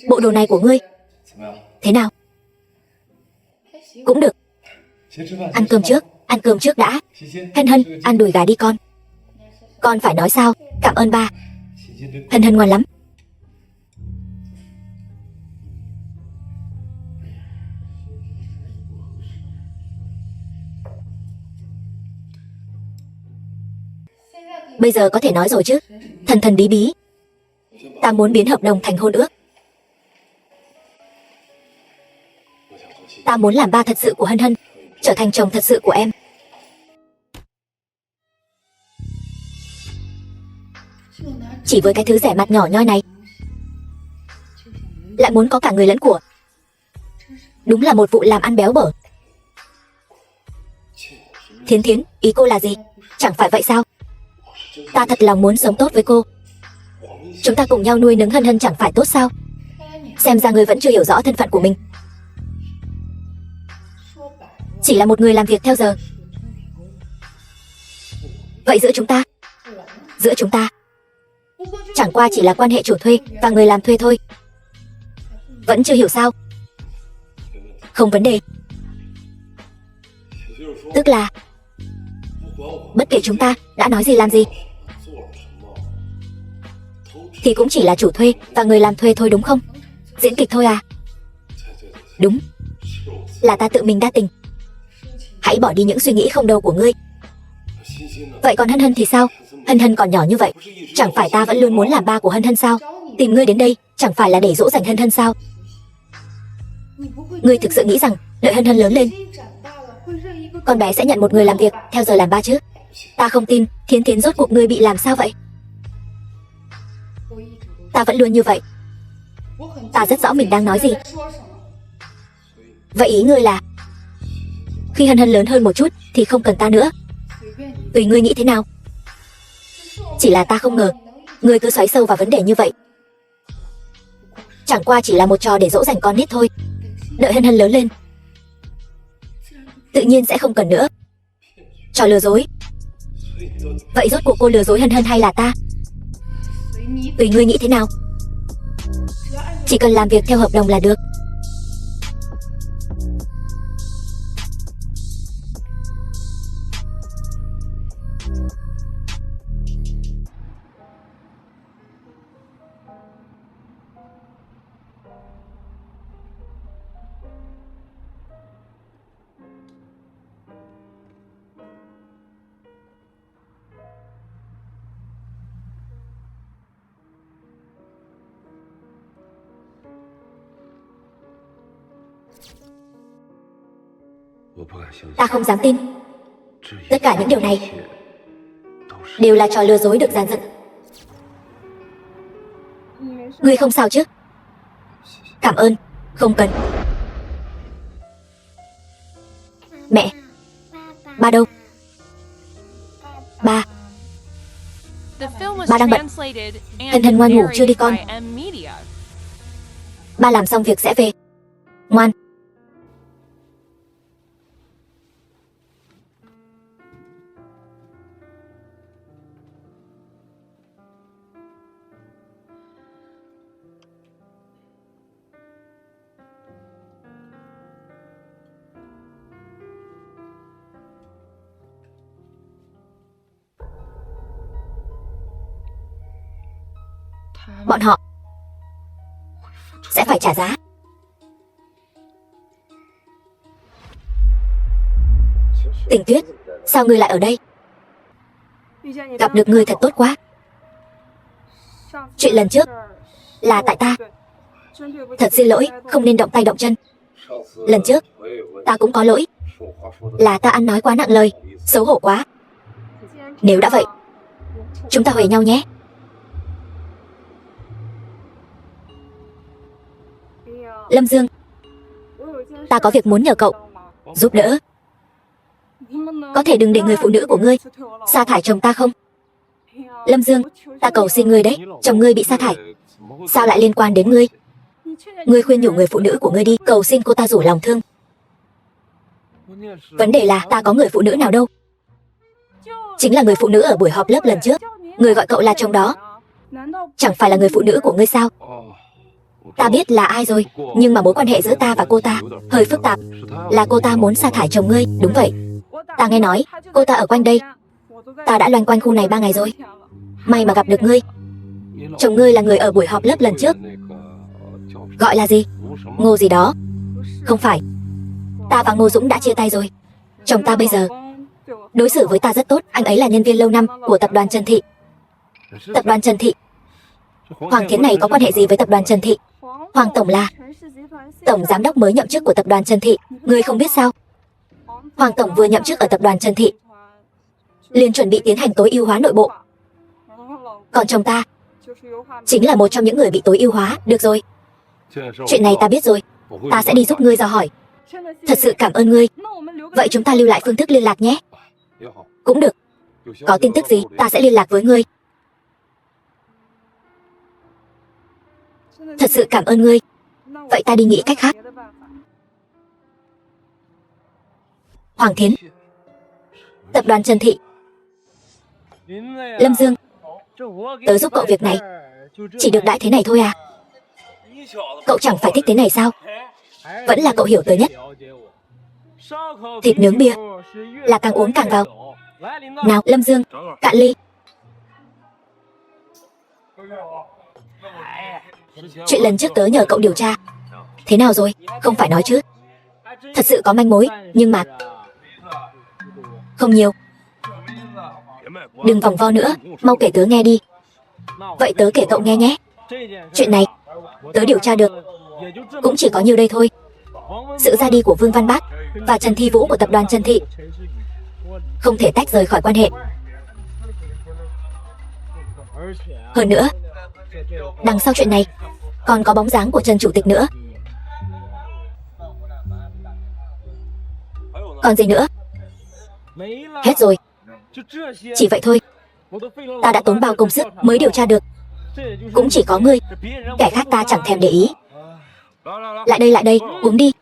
Bộ đồ này của ngươi thế nào? Cũng được. Ăn cơm trước đã. Hân Hân, ăn đùi gà đi con. Con phải nói sao? Cảm ơn ba. Hân Hân ngoan lắm. Bây giờ có thể nói rồi chứ? Thần thần bí bí. Ta muốn biến hợp đồng thành hôn ước. Ta muốn làm ba thật sự của Hân Hân, trở thành chồng thật sự của em. Chỉ với cái thứ rẻ mạt nhỏ nhoi này lại muốn có cả người lẫn của. Đúng là một vụ làm ăn béo bở. Thiến Thiến, ý cô là gì? Chẳng phải vậy sao? Ta thật lòng muốn sống tốt với cô. Chúng ta cùng nhau nuôi nấng Hân Hân chẳng phải tốt sao? Xem ra ngươi vẫn chưa hiểu rõ thân phận của mình. Chỉ là một người làm việc theo giờ. Vậy giữa chúng ta chẳng qua chỉ là quan hệ chủ thuê và người làm thuê thôi. Vẫn chưa hiểu sao? Không vấn đề. Tức là bất kể chúng ta đã nói gì làm gì thì cũng chỉ là chủ thuê và người làm thuê thôi đúng không? Diễn kịch thôi à? Đúng. Là ta tự mình đa tình. Hãy bỏ đi những suy nghĩ không đâu của ngươi. Vậy còn Hân Hân thì sao? Hân Hân còn nhỏ như vậy. Chẳng phải ta vẫn luôn muốn làm ba của Hân Hân sao? Tìm ngươi đến đây chẳng phải là để dỗ dành Hân Hân sao? Ngươi thực sự nghĩ rằng đợi Hân Hân lớn lên con bé sẽ nhận một người làm việc theo giờ làm ba chứ? Ta không tin. Thiến Thiến, rốt cuộc ngươi bị làm sao vậy? Ta vẫn luôn như vậy. Ta rất rõ mình đang nói gì. Vậy ý ngươi là khi Hân Hân lớn hơn một chút thì không cần ta nữa? Tùy ngươi nghĩ thế nào. Chỉ là ta không ngờ ngươi cứ xoáy sâu vào vấn đề như vậy. Chẳng qua chỉ là một trò để dỗ dành con nít thôi. Đợi Hân Hân lớn lên tự nhiên sẽ không cần nữa. Trò lừa dối. Vậy rốt cuộc cô lừa dối Hân Hân hay là ta? Tùy ngươi nghĩ thế nào. Chỉ cần làm việc theo hợp đồng là được. Ta không dám tin. Tất cả những điều này đều là trò lừa dối được dàn dựng. Ngươi không sao chứ? Cảm ơn. Không cần. Mẹ. Ba đâu? Ba đang bận. Hân Hân ngoan ngủ chưa đi con? Ba làm xong việc sẽ về. Ngoan. Bọn họ sẽ phải trả giá. Tình Tuyết, sao ngươi lại ở đây? Gặp được ngươi thật tốt quá. Chuyện lần trước là tại ta. Thật xin lỗi, không nên động tay động chân. Lần trước ta cũng có lỗi. Là ta ăn nói quá nặng lời, xấu hổ quá. Nếu đã vậy, chúng ta huề nhau nhé. Lâm Dương, ta có việc muốn nhờ cậu giúp đỡ. Có thể đừng để người phụ nữ của ngươi sa thải chồng ta không? Lâm Dương, ta cầu xin ngươi đấy. Chồng ngươi bị sa thải, sao lại liên quan đến ngươi? Ngươi khuyên nhủ người phụ nữ của ngươi đi, cầu xin cô ta rủ lòng thương. Vấn đề là ta có người phụ nữ nào đâu. Chính là người phụ nữ ở buổi họp lớp lần trước. Người gọi cậu là chồng đó chẳng phải là người phụ nữ của ngươi sao? Ta biết là ai rồi, nhưng mà mối quan hệ giữa ta và cô ta hơi phức tạp. Là cô ta muốn sa thải chồng ngươi, đúng vậy. Ta nghe nói, cô ta ở quanh đây. Ta đã loanh quanh khu này 3 ngày rồi. May mà gặp được ngươi. Chồng ngươi là người ở buổi họp lớp lần trước. Gọi là gì? Ngô gì đó. Không phải. Ta và Ngô Dũng đã chia tay rồi. Chồng ta bây giờ đối xử với ta rất tốt. Anh ấy là nhân viên lâu năm của tập đoàn Trần Thị. Tập đoàn Trần Thị? Hoàng Thiến này có quan hệ gì với tập đoàn Trần Thị? Hoàng Tổng là tổng giám đốc mới nhậm chức của tập đoàn Trần Thị. Ngươi không biết sao? Hoàng Tổng vừa nhậm chức ở tập đoàn Trần Thị liền chuẩn bị tiến hành tối ưu hóa nội bộ. Còn chồng ta chính là một trong những người bị tối ưu hóa. Được rồi, chuyện này ta biết rồi. Ta sẽ đi giúp ngươi dò hỏi. Thật sự cảm ơn ngươi. Vậy chúng ta lưu lại phương thức liên lạc nhé. Cũng được. Có tin tức gì ta sẽ liên lạc với ngươi. Thật sự cảm ơn ngươi. Vậy ta đi nghĩ cách khác. Hoàng Thiến, tập đoàn Trần Thị. Lâm Dương, tớ giúp cậu việc này. Chỉ được đãi thế này thôi à? Cậu chẳng phải thích thế này sao? Vẫn là cậu hiểu tớ nhất. Thịt nướng bia là càng uống càng vào. Nào Lâm Dương, cạn ly. Chuyện lần trước tớ nhờ cậu điều tra, thế nào rồi? Không phải nói chứ? Thật sự có manh mối, nhưng mà không nhiều. Đừng vòng vo nữa, mau kể tớ nghe đi. Vậy tớ kể cậu nghe nhé. Chuyện này tớ điều tra được cũng chỉ có nhiêu đây thôi. Sự ra đi của Vương Văn Bác và Trần Thi Vũ của tập đoàn Trần Thị không thể tách rời khỏi quan hệ. Hơn nữa, đằng sau chuyện này còn có bóng dáng của Trần Chủ tịch nữa. Còn gì nữa? Hết rồi. Chỉ vậy thôi. Ta đã tốn bao công sức mới điều tra được. Cũng chỉ có ngươi. Kẻ khác ta chẳng thèm để ý. Lại đây, uống đi.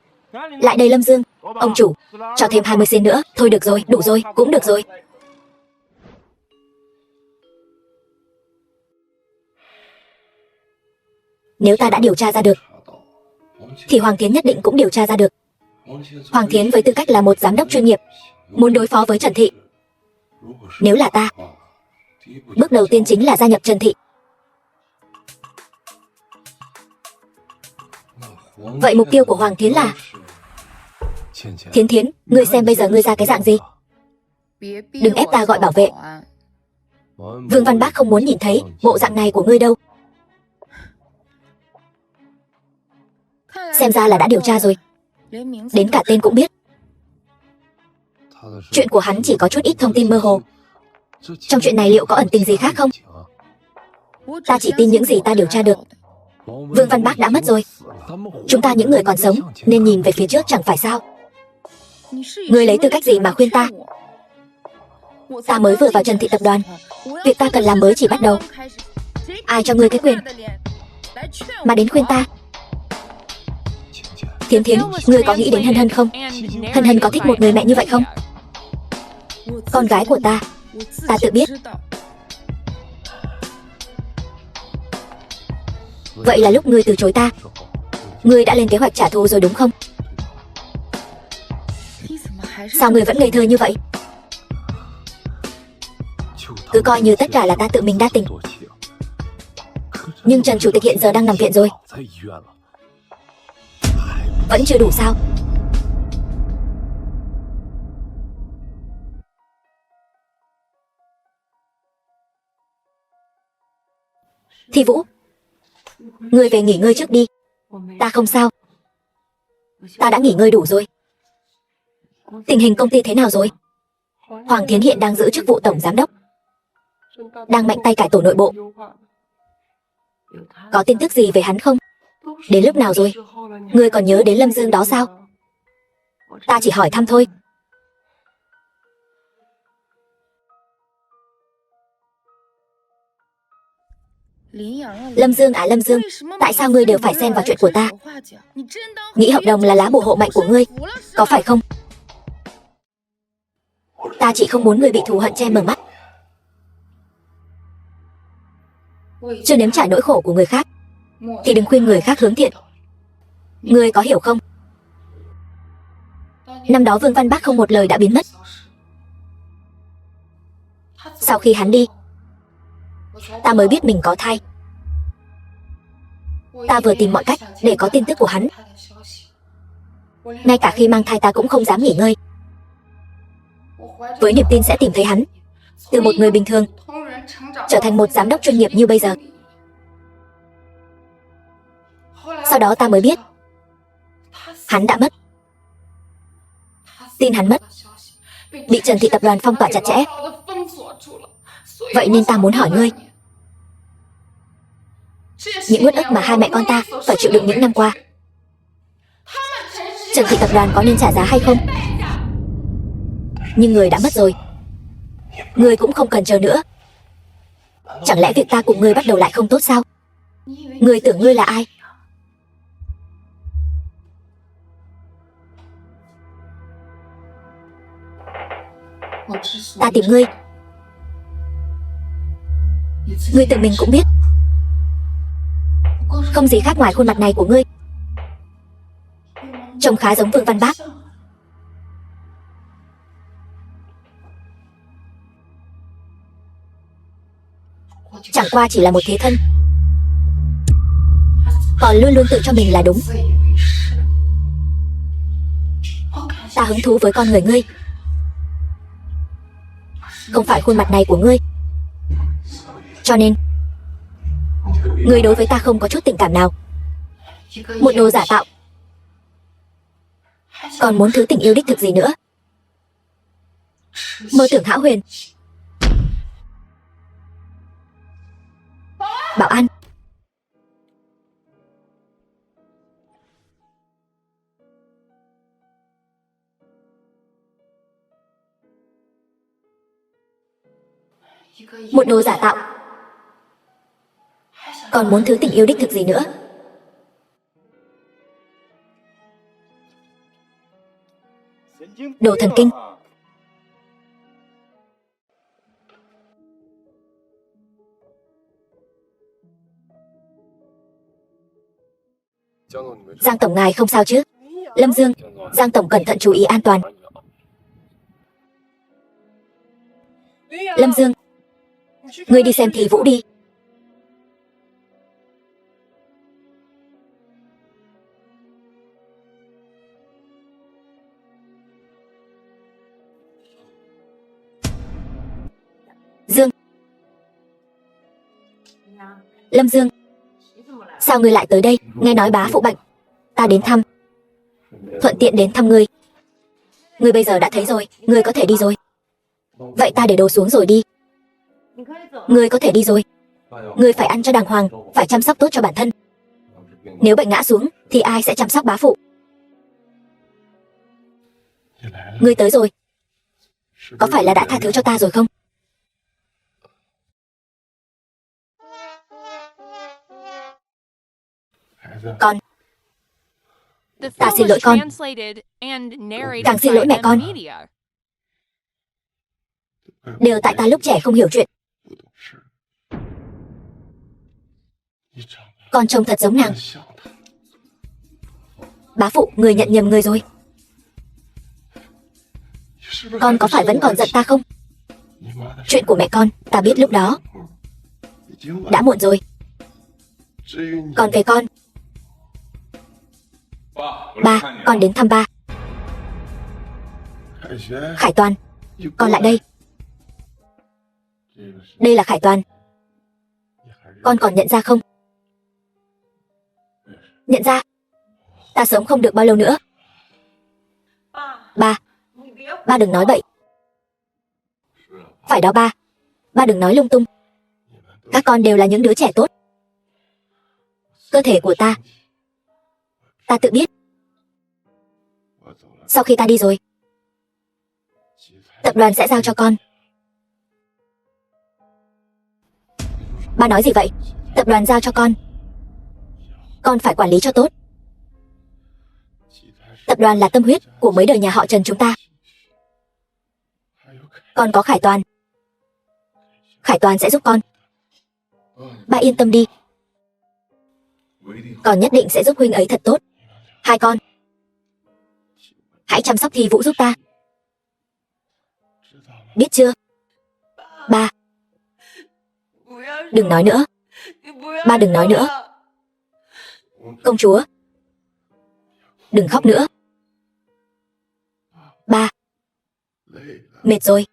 Lại đây Lâm Dương. Ông chủ, cho thêm 20 sen nữa. Thôi được rồi, đủ rồi, cũng được rồi. Nếu ta đã điều tra ra được thì Hoàng Thiến nhất định cũng điều tra ra được. Hoàng Thiến với tư cách là một giám đốc chuyên nghiệp muốn đối phó với Trần Thị. Nếu là ta, bước đầu tiên chính là gia nhập Trần Thị. Vậy mục tiêu của Hoàng Thiến là? Thiến Thiến, ngươi xem bây giờ ngươi ra cái dạng gì? Đừng ép ta gọi bảo vệ. Vương Văn Bác không muốn nhìn thấy bộ dạng này của ngươi đâu. Xem ra là đã điều tra rồi. Đến cả tên cũng biết. Chuyện của hắn chỉ có chút ít thông tin mơ hồ. Trong chuyện này liệu có ẩn tình gì khác không? Ta chỉ tin những gì ta điều tra được. Vương Văn Bác đã mất rồi. Chúng ta những người còn sống nên nhìn về phía trước chẳng phải sao? Ngươi lấy tư cách gì mà khuyên ta? Ta mới vừa vào Trần Thị tập đoàn. Việc ta cần làm mới chỉ bắt đầu. Ai cho ngươi cái quyền mà đến khuyên ta? Thiến Thiến, ngươi có nghĩ đến Hân Hân không? Hân Hân có thích một người mẹ như vậy không? Con gái của ta tự biết. Vậy là lúc ngươi từ chối ta, ngươi đã lên kế hoạch trả thù rồi đúng không? Sao ngươi vẫn ngây thơ như vậy? Cứ coi như tất cả là ta tự mình đa tình. Nhưng Trần Chủ tịch hiện giờ đang nằm viện rồi. Vẫn chưa đủ sao? Thi Vũ, ngươi về nghỉ ngơi trước đi. Ta không sao. Ta đã nghỉ ngơi đủ rồi. Tình hình công ty thế nào rồi? Hoàng Thiến hiện đang giữ chức vụ tổng giám đốc, đang mạnh tay cải tổ nội bộ. Có tin tức gì về hắn không? Đến lúc nào rồi? Ngươi còn nhớ đến Lâm Dương đó sao? Ta chỉ hỏi thăm thôi. Lâm Dương à Lâm Dương, tại sao ngươi đều phải xen vào chuyện của ta? Nghĩ hợp đồng là lá bùa hộ mệnh của ngươi, có phải không? Ta chỉ không muốn ngươi bị thù hận che mờ mắt. Chưa nếm trải nỗi khổ của người khác thì đừng khuyên người khác hướng thiện. Ngươi có hiểu không? Năm đó Vương Văn Bác không một lời đã biến mất. Sau khi hắn đi, ta mới biết mình có thai. Ta vừa tìm mọi cách để có tin tức của hắn. Ngay cả khi mang thai ta cũng không dám nghỉ ngơi, với niềm tin sẽ tìm thấy hắn. Từ một người bình thường trở thành một giám đốc chuyên nghiệp như bây giờ. Sau đó ta mới biết hắn đã mất. Tin hắn mất, bị Trần Thị tập đoàn phong tỏa chặt chẽ. Vậy nên ta muốn hỏi ngươi, những uất ức mà hai mẹ con ta phải chịu đựng những năm qua, Trần Thị tập đoàn có nên trả giá hay không? Nhưng người đã mất rồi, ngươi cũng không cần chờ nữa. Chẳng lẽ việc ta cùng ngươi bắt đầu lại không tốt sao? Ngươi tưởng ngươi là ai? Ta tìm ngươi, ngươi tự mình cũng biết, không gì khác ngoài khuôn mặt này của ngươi. Trông khá giống Vương Văn Bác. Chẳng qua chỉ là một thế thân, còn luôn luôn tự cho mình là đúng. Ta hứng thú với con người ngươi, không phải khuôn mặt này của ngươi. Cho nên ngươi đối với ta không có chút tình cảm nào. Một đồ giả tạo, còn muốn thứ tình yêu đích thực gì nữa? Mơ tưởng hão huyền. Bảo An, một đồ giả tạo, còn muốn thứ tình yêu đích thực gì nữa? Đồ thần kinh. Giang tổng ngài không sao chứ? Lâm Dương, Giang tổng cẩn thận chú ý an toàn. Lâm Dương, ngươi đi xem Thì Vũ đi. Dương. Lâm Dương, sao ngươi lại tới đây? Nghe nói bá phụ bệnh, ta đến thăm, thuận tiện đến thăm ngươi. Ngươi bây giờ đã thấy rồi, ngươi có thể đi rồi. Vậy ta để đồ xuống rồi đi. Ngươi có thể đi rồi. Ngươi phải ăn cho đàng hoàng, phải chăm sóc tốt cho bản thân. Nếu bệnh ngã xuống thì ai sẽ chăm sóc bá phụ? Ngươi tới rồi, có phải là đã tha thứ cho ta rồi không? Con, ta xin lỗi con. Càng xin lỗi mẹ con. Đều tại ta lúc trẻ không hiểu chuyện. Con trông thật giống nàng. Bá phụ, người nhận nhầm người rồi. Con có phải vẫn còn giận ta không? Chuyện của mẹ con, ta biết lúc đó đã muộn rồi. Còn về con, ba, con đến thăm ba. Khải Toàn, con lại đây. Đây là Khải Toàn. Con còn nhận ra không? Nhận ra. Ta sống không được bao lâu nữa. Ba, ba đừng nói bậy. Phải đó ba, ba đừng nói lung tung. Các con đều là những đứa trẻ tốt. Cơ thể của ta tự biết. Sau khi ta đi rồi, tập đoàn sẽ giao cho con. Ba nói gì vậy? Tập đoàn giao cho con phải quản lý cho tốt. Tập đoàn là tâm huyết của mấy đời nhà họ Trần chúng ta. Còn có Khải Toàn. Khải Toàn sẽ giúp con. Ba yên tâm đi. Con nhất định sẽ giúp huynh ấy thật tốt. Hai con, hãy chăm sóc Thi Vũ giúp ta. Biết chưa? Ba, đừng nói nữa. Ba đừng nói nữa. Công chúa, đừng khóc nữa. Ba, mệt rồi.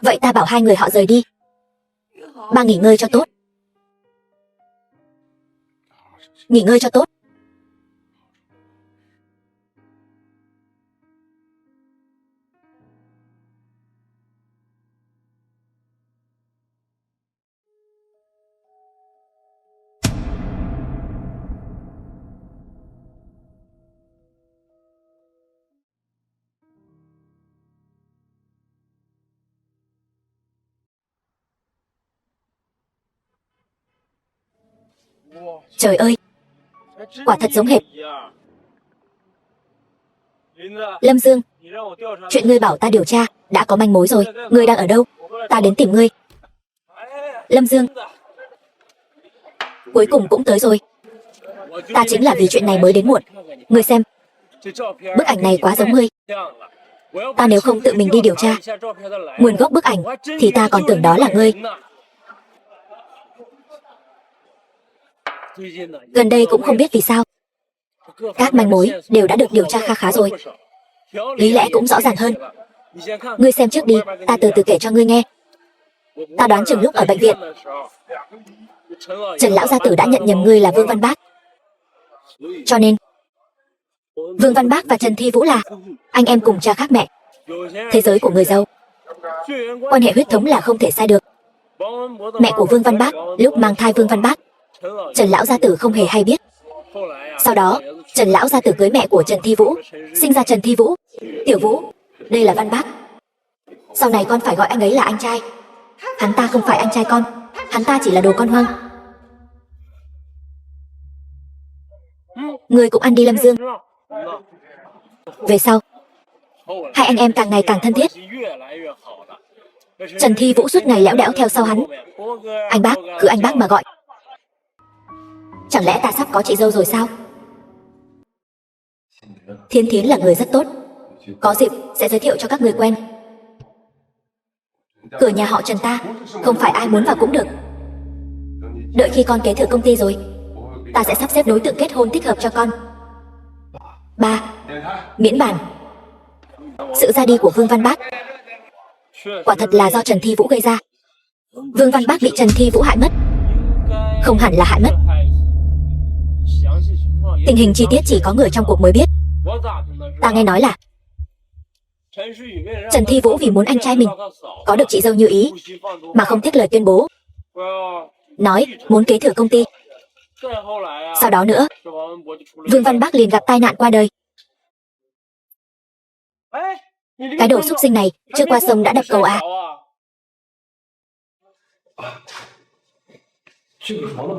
Vậy ta bảo hai người họ rời đi. Ba nghỉ ngơi cho tốt. Nghỉ ngơi cho tốt. Trời ơi, quả thật giống hệt. Lâm Dương, chuyện ngươi bảo ta điều tra đã có manh mối rồi. Ngươi đang ở đâu? Ta đến tìm ngươi. Lâm Dương, cuối cùng cũng tới rồi. Ta chính là vì chuyện này mới đến muộn. Ngươi xem, bức ảnh này quá giống ngươi. Ta nếu không tự mình đi điều tra nguồn gốc bức ảnh thì ta còn tưởng đó là ngươi. Gần đây cũng không biết vì sao, các manh mối đều đã được điều tra khá rồi. Lý lẽ cũng rõ ràng hơn. Ngươi xem trước đi, ta từ từ kể cho ngươi nghe. Ta đoán chừng lúc ở bệnh viện, Trần lão gia tử đã nhận nhầm ngươi là Vương Văn Bác. Cho nên Vương Văn Bác và Trần Thi Vũ là anh em cùng cha khác mẹ. Thế giới của người giàu, quan hệ huyết thống là không thể sai được. Mẹ của Vương Văn Bác lúc mang thai Vương Văn Bác, Trần lão gia tử không hề hay biết. Sau đó Trần lão gia tử cưới mẹ của Trần Thi Vũ, sinh ra Trần Thi Vũ. Tiểu Vũ, đây là Văn Bác. Sau này con phải gọi anh ấy là anh trai. Hắn ta không phải anh trai con, hắn ta chỉ là đồ con hoang. Ngươi cũng ăn đi Lâm Dương. Về sau, hai anh em càng ngày càng thân thiết. Trần Thi Vũ suốt ngày lẽo đẽo theo sau hắn. Anh Bác, cứ anh Bác mà gọi. Chẳng lẽ ta sắp có chị dâu rồi sao? Thiên Thiến là người rất tốt, có dịp sẽ giới thiệu cho các người quen. Cửa nhà họ Trần ta không phải ai muốn vào cũng được. Đợi khi con kế thừa công ty rồi, ta sẽ sắp xếp đối tượng kết hôn thích hợp cho con. Ba, miễn bàn. Sự ra đi của Vương Văn Bác quả thật là do Trần Thi Vũ gây ra. Vương Văn Bác bị Trần Thi Vũ hại mất. Không hẳn là hại mất. Tình hình chi tiết chỉ có người trong cuộc mới biết. Ta nghe nói là Trần Thi Vũ vì muốn anh trai mình có được chị dâu như ý mà không tiếc lời tuyên bố, nói muốn kế thừa công ty. Sau đó nữa, Vương Văn Bác liền gặp tai nạn qua đời. Cái đồ súc sinh này chưa qua sông đã đập cầu à?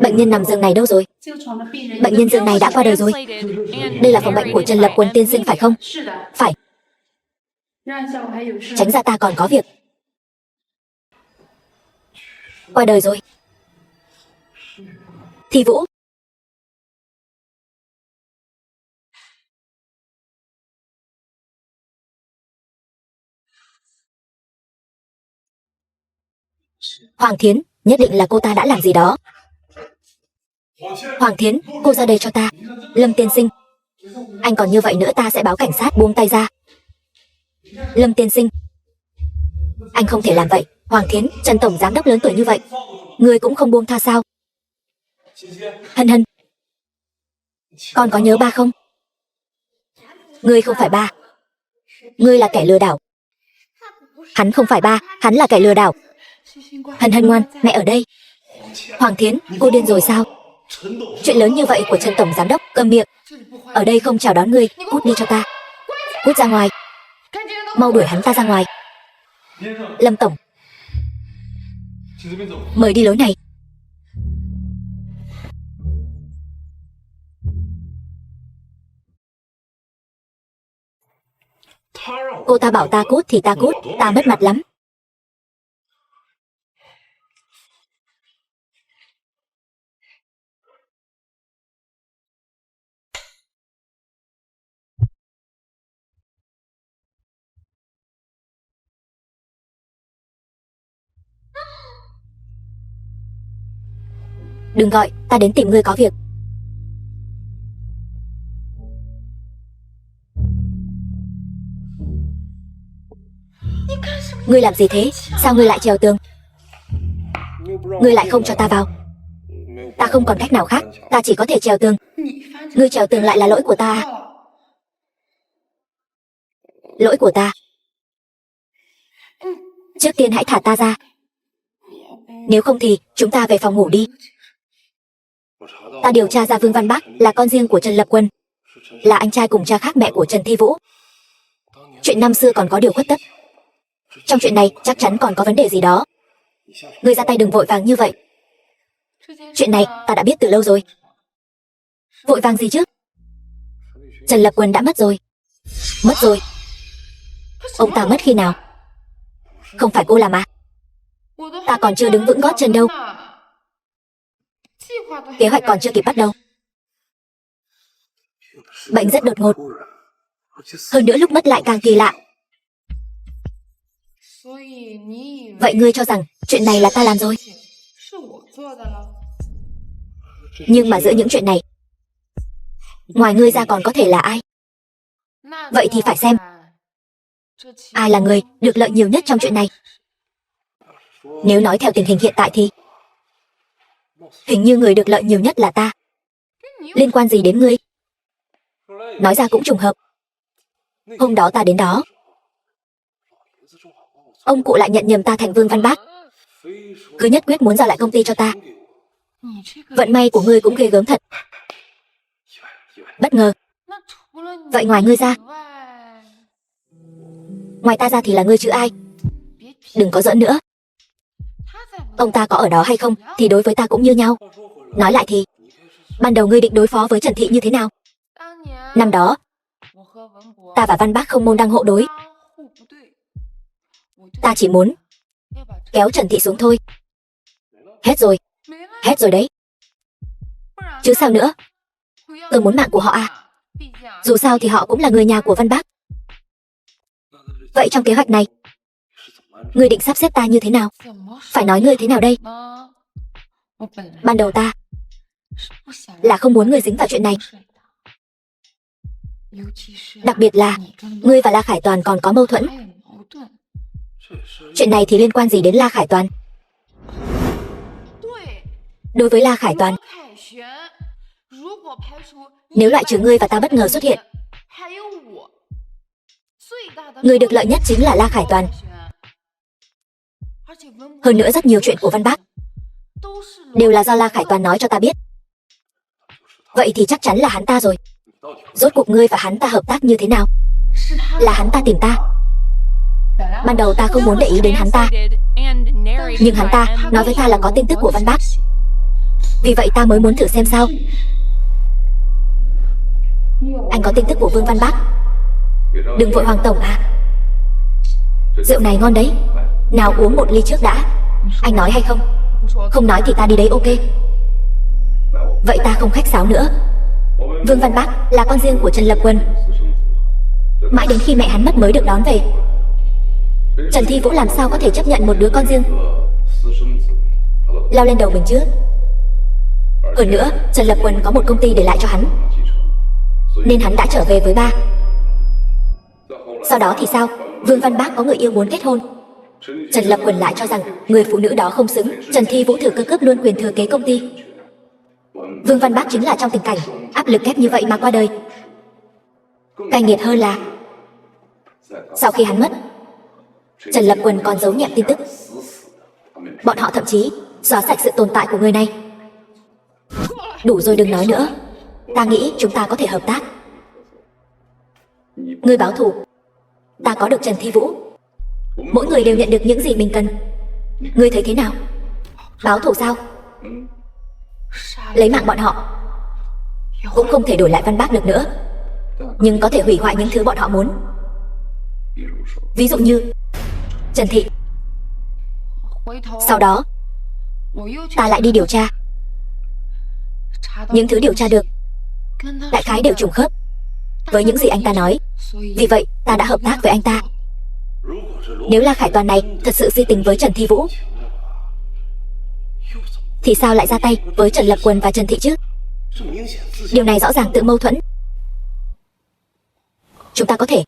Bệnh nhân nằm giường này đâu rồi? Bệnh nhân giường này đã qua đời rồi. Đây là phòng bệnh của Trần Lập Quân tiên sinh phải không? Phải. Tránh ra, ta còn có việc. Qua đời rồi. Thi Vũ. Hoàng Thiến, nhất định là cô ta đã làm gì đó. Hoàng Thiến, cô ra đây cho ta. Lâm tiên sinh, anh còn như vậy nữa ta sẽ báo cảnh sát. Buông tay ra. Lâm tiên sinh, anh không thể làm vậy. Hoàng Thiến, Trần tổng giám đốc lớn tuổi như vậy, người cũng không buông tha sao? Hân Hân, con có nhớ ba không? Ngươi không phải ba. Ngươi là kẻ lừa đảo. Hắn không phải ba, hắn là kẻ lừa đảo. Hân Hân ngoan, mẹ ở đây. Hoàng Thiến, cô điên rồi sao? Chuyện lớn như vậy của Trần tổng giám đốc, câm miệng. Ở đây không chào đón ngươi, cút đi cho ta. Cút ra ngoài. Mau đuổi hắn ta ra ngoài. Lâm tổng, mời đi lối này. Cô ta bảo ta cút thì ta cút, ta mất mặt lắm. Đừng gọi, ta đến tìm ngươi có việc. Ngươi làm gì thế? Sao ngươi lại trèo tường? Ngươi lại không cho ta vào. Ta không còn cách nào khác, ta chỉ có thể trèo tường. Ngươi trèo tường lại là lỗi của ta à? Lỗi của ta. Trước tiên hãy thả ta ra. Nếu không thì chúng ta về phòng ngủ đi. Ta điều tra ra Vương Văn Bác là con riêng của Trần Lập Quân, là anh trai cùng cha khác mẹ của Trần Thi Vũ. Chuyện năm xưa còn có điều khuất tất. Trong chuyện này chắc chắn còn có vấn đề gì đó. Ngươi ra tay đừng vội vàng như vậy. Chuyện này ta đã biết từ lâu rồi. Vội vàng gì chứ? Trần Lập Quân đã mất rồi. Mất rồi? Ông ta mất khi nào? Không phải cô làm à? Ta còn chưa đứng vững gót chân đâu. Kế hoạch còn chưa kịp bắt đầu. Bệnh rất đột ngột. Hơn nữa lúc mất lại càng kỳ lạ. Vậy ngươi cho rằng chuyện này là ta làm rồi? Nhưng mà giữa những chuyện này, ngoài ngươi ra còn có thể là ai? Vậy thì phải xem ai là người được lợi nhiều nhất trong chuyện này. Nếu nói theo tình hình hiện tại thì hình như người được lợi nhiều nhất là ta. Liên quan gì đến ngươi? Nói ra cũng trùng hợp. Hôm đó ta đến đó, ông cụ lại nhận nhầm ta thành Vương Văn Bác, cứ nhất quyết muốn giao lại công ty cho ta. Vận may của ngươi cũng ghê gớm thật. Bất ngờ. Vậy ngoài ngươi ra, ngoài ta ra thì là ngươi chứ ai? Đừng có giỡn nữa. Ông ta có ở đó hay không thì đối với ta cũng như nhau. Nói lại thì, ban đầu ngươi định đối phó với Trần Thị như thế nào? Năm đó, ta và Văn Bác không môn đăng hộ đối. Ta chỉ muốn kéo Trần Thị xuống thôi. Hết rồi. Hết rồi đấy. Chứ sao nữa? Tôi muốn mạng của họ à? Dù sao thì họ cũng là người nhà của Văn Bác. Vậy trong kế hoạch này, ngươi định sắp xếp ta như thế nào? Phải nói ngươi thế nào đây? Ban đầu ta là không muốn ngươi dính vào chuyện này. Đặc biệt là ngươi và La Khải Toàn còn có mâu thuẫn. Chuyện này thì liên quan gì đến La Khải Toàn? Đối với La Khải Toàn, nếu loại trừ ngươi và ta bất ngờ xuất hiện, người được lợi nhất chính là La Khải Toàn. Hơn nữa rất nhiều chuyện của Văn Bác đều là do La Khải Toàn nói cho ta biết. Vậy thì chắc chắn là hắn ta rồi. Rốt cuộc ngươi và hắn ta hợp tác như thế nào? Là hắn ta tìm ta. Ban đầu ta không muốn để ý đến hắn ta, nhưng hắn ta nói với ta là có tin tức của Văn Bác. Vì vậy ta mới muốn thử xem sao. Anh có tin tức của Vương Văn Bác? Đừng vội Hoàng Tổng à. Rượu này ngon đấy. Nào uống một ly trước đã. Anh nói hay không? Không nói thì ta đi đấy, ok. Vậy ta không khách sáo nữa. Vương Văn Bác là con riêng của Trần Lập Quân. Mãi đến khi mẹ hắn mất mới được đón về. Trần Thi Vũ làm sao có thể chấp nhận một đứa con riêng lao lên đầu mình chứ? Hơn nữa, Trần Lập Quân có một công ty để lại cho hắn, nên hắn đã trở về với ba. Sau đó thì sao? Vương Văn Bác có người yêu muốn kết hôn. Trần Lập Quân lại cho rằng người phụ nữ đó không xứng. Trần Thi Vũ thử cơ cướp luôn quyền thừa kế công ty. Vương Văn Bác chính là trong tình cảnh áp lực ép như vậy mà qua đời. Cay nghiệt hơn là sau khi hắn mất, Trần Lập Quân còn giấu nhẹm tin tức. Bọn họ thậm chí xóa sạch sự tồn tại của người này. Đủ rồi, đừng nói nữa. Ta nghĩ chúng ta có thể hợp tác. Ngươi báo thù, ta có được Trần Thi Vũ. Mỗi người đều nhận được những gì mình cần. Ngươi thấy thế nào? Báo thù sao? Lấy mạng bọn họ cũng không thể đổi lại Văn Bác được nữa, nhưng có thể hủy hoại những thứ bọn họ muốn. Ví dụ như Trần Thị. Sau đó ta lại đi điều tra. Những thứ điều tra được đại khái đều trùng khớp với những gì anh ta nói. Vì vậy ta đã hợp tác với anh ta. Nếu La Khải Toàn này thật sự si tình với Trần Thi Vũ, thì sao lại ra tay với Trần Lập Quân và Trần Thị chứ? Điều này rõ ràng tự mâu thuẫn. Chúng ta có thể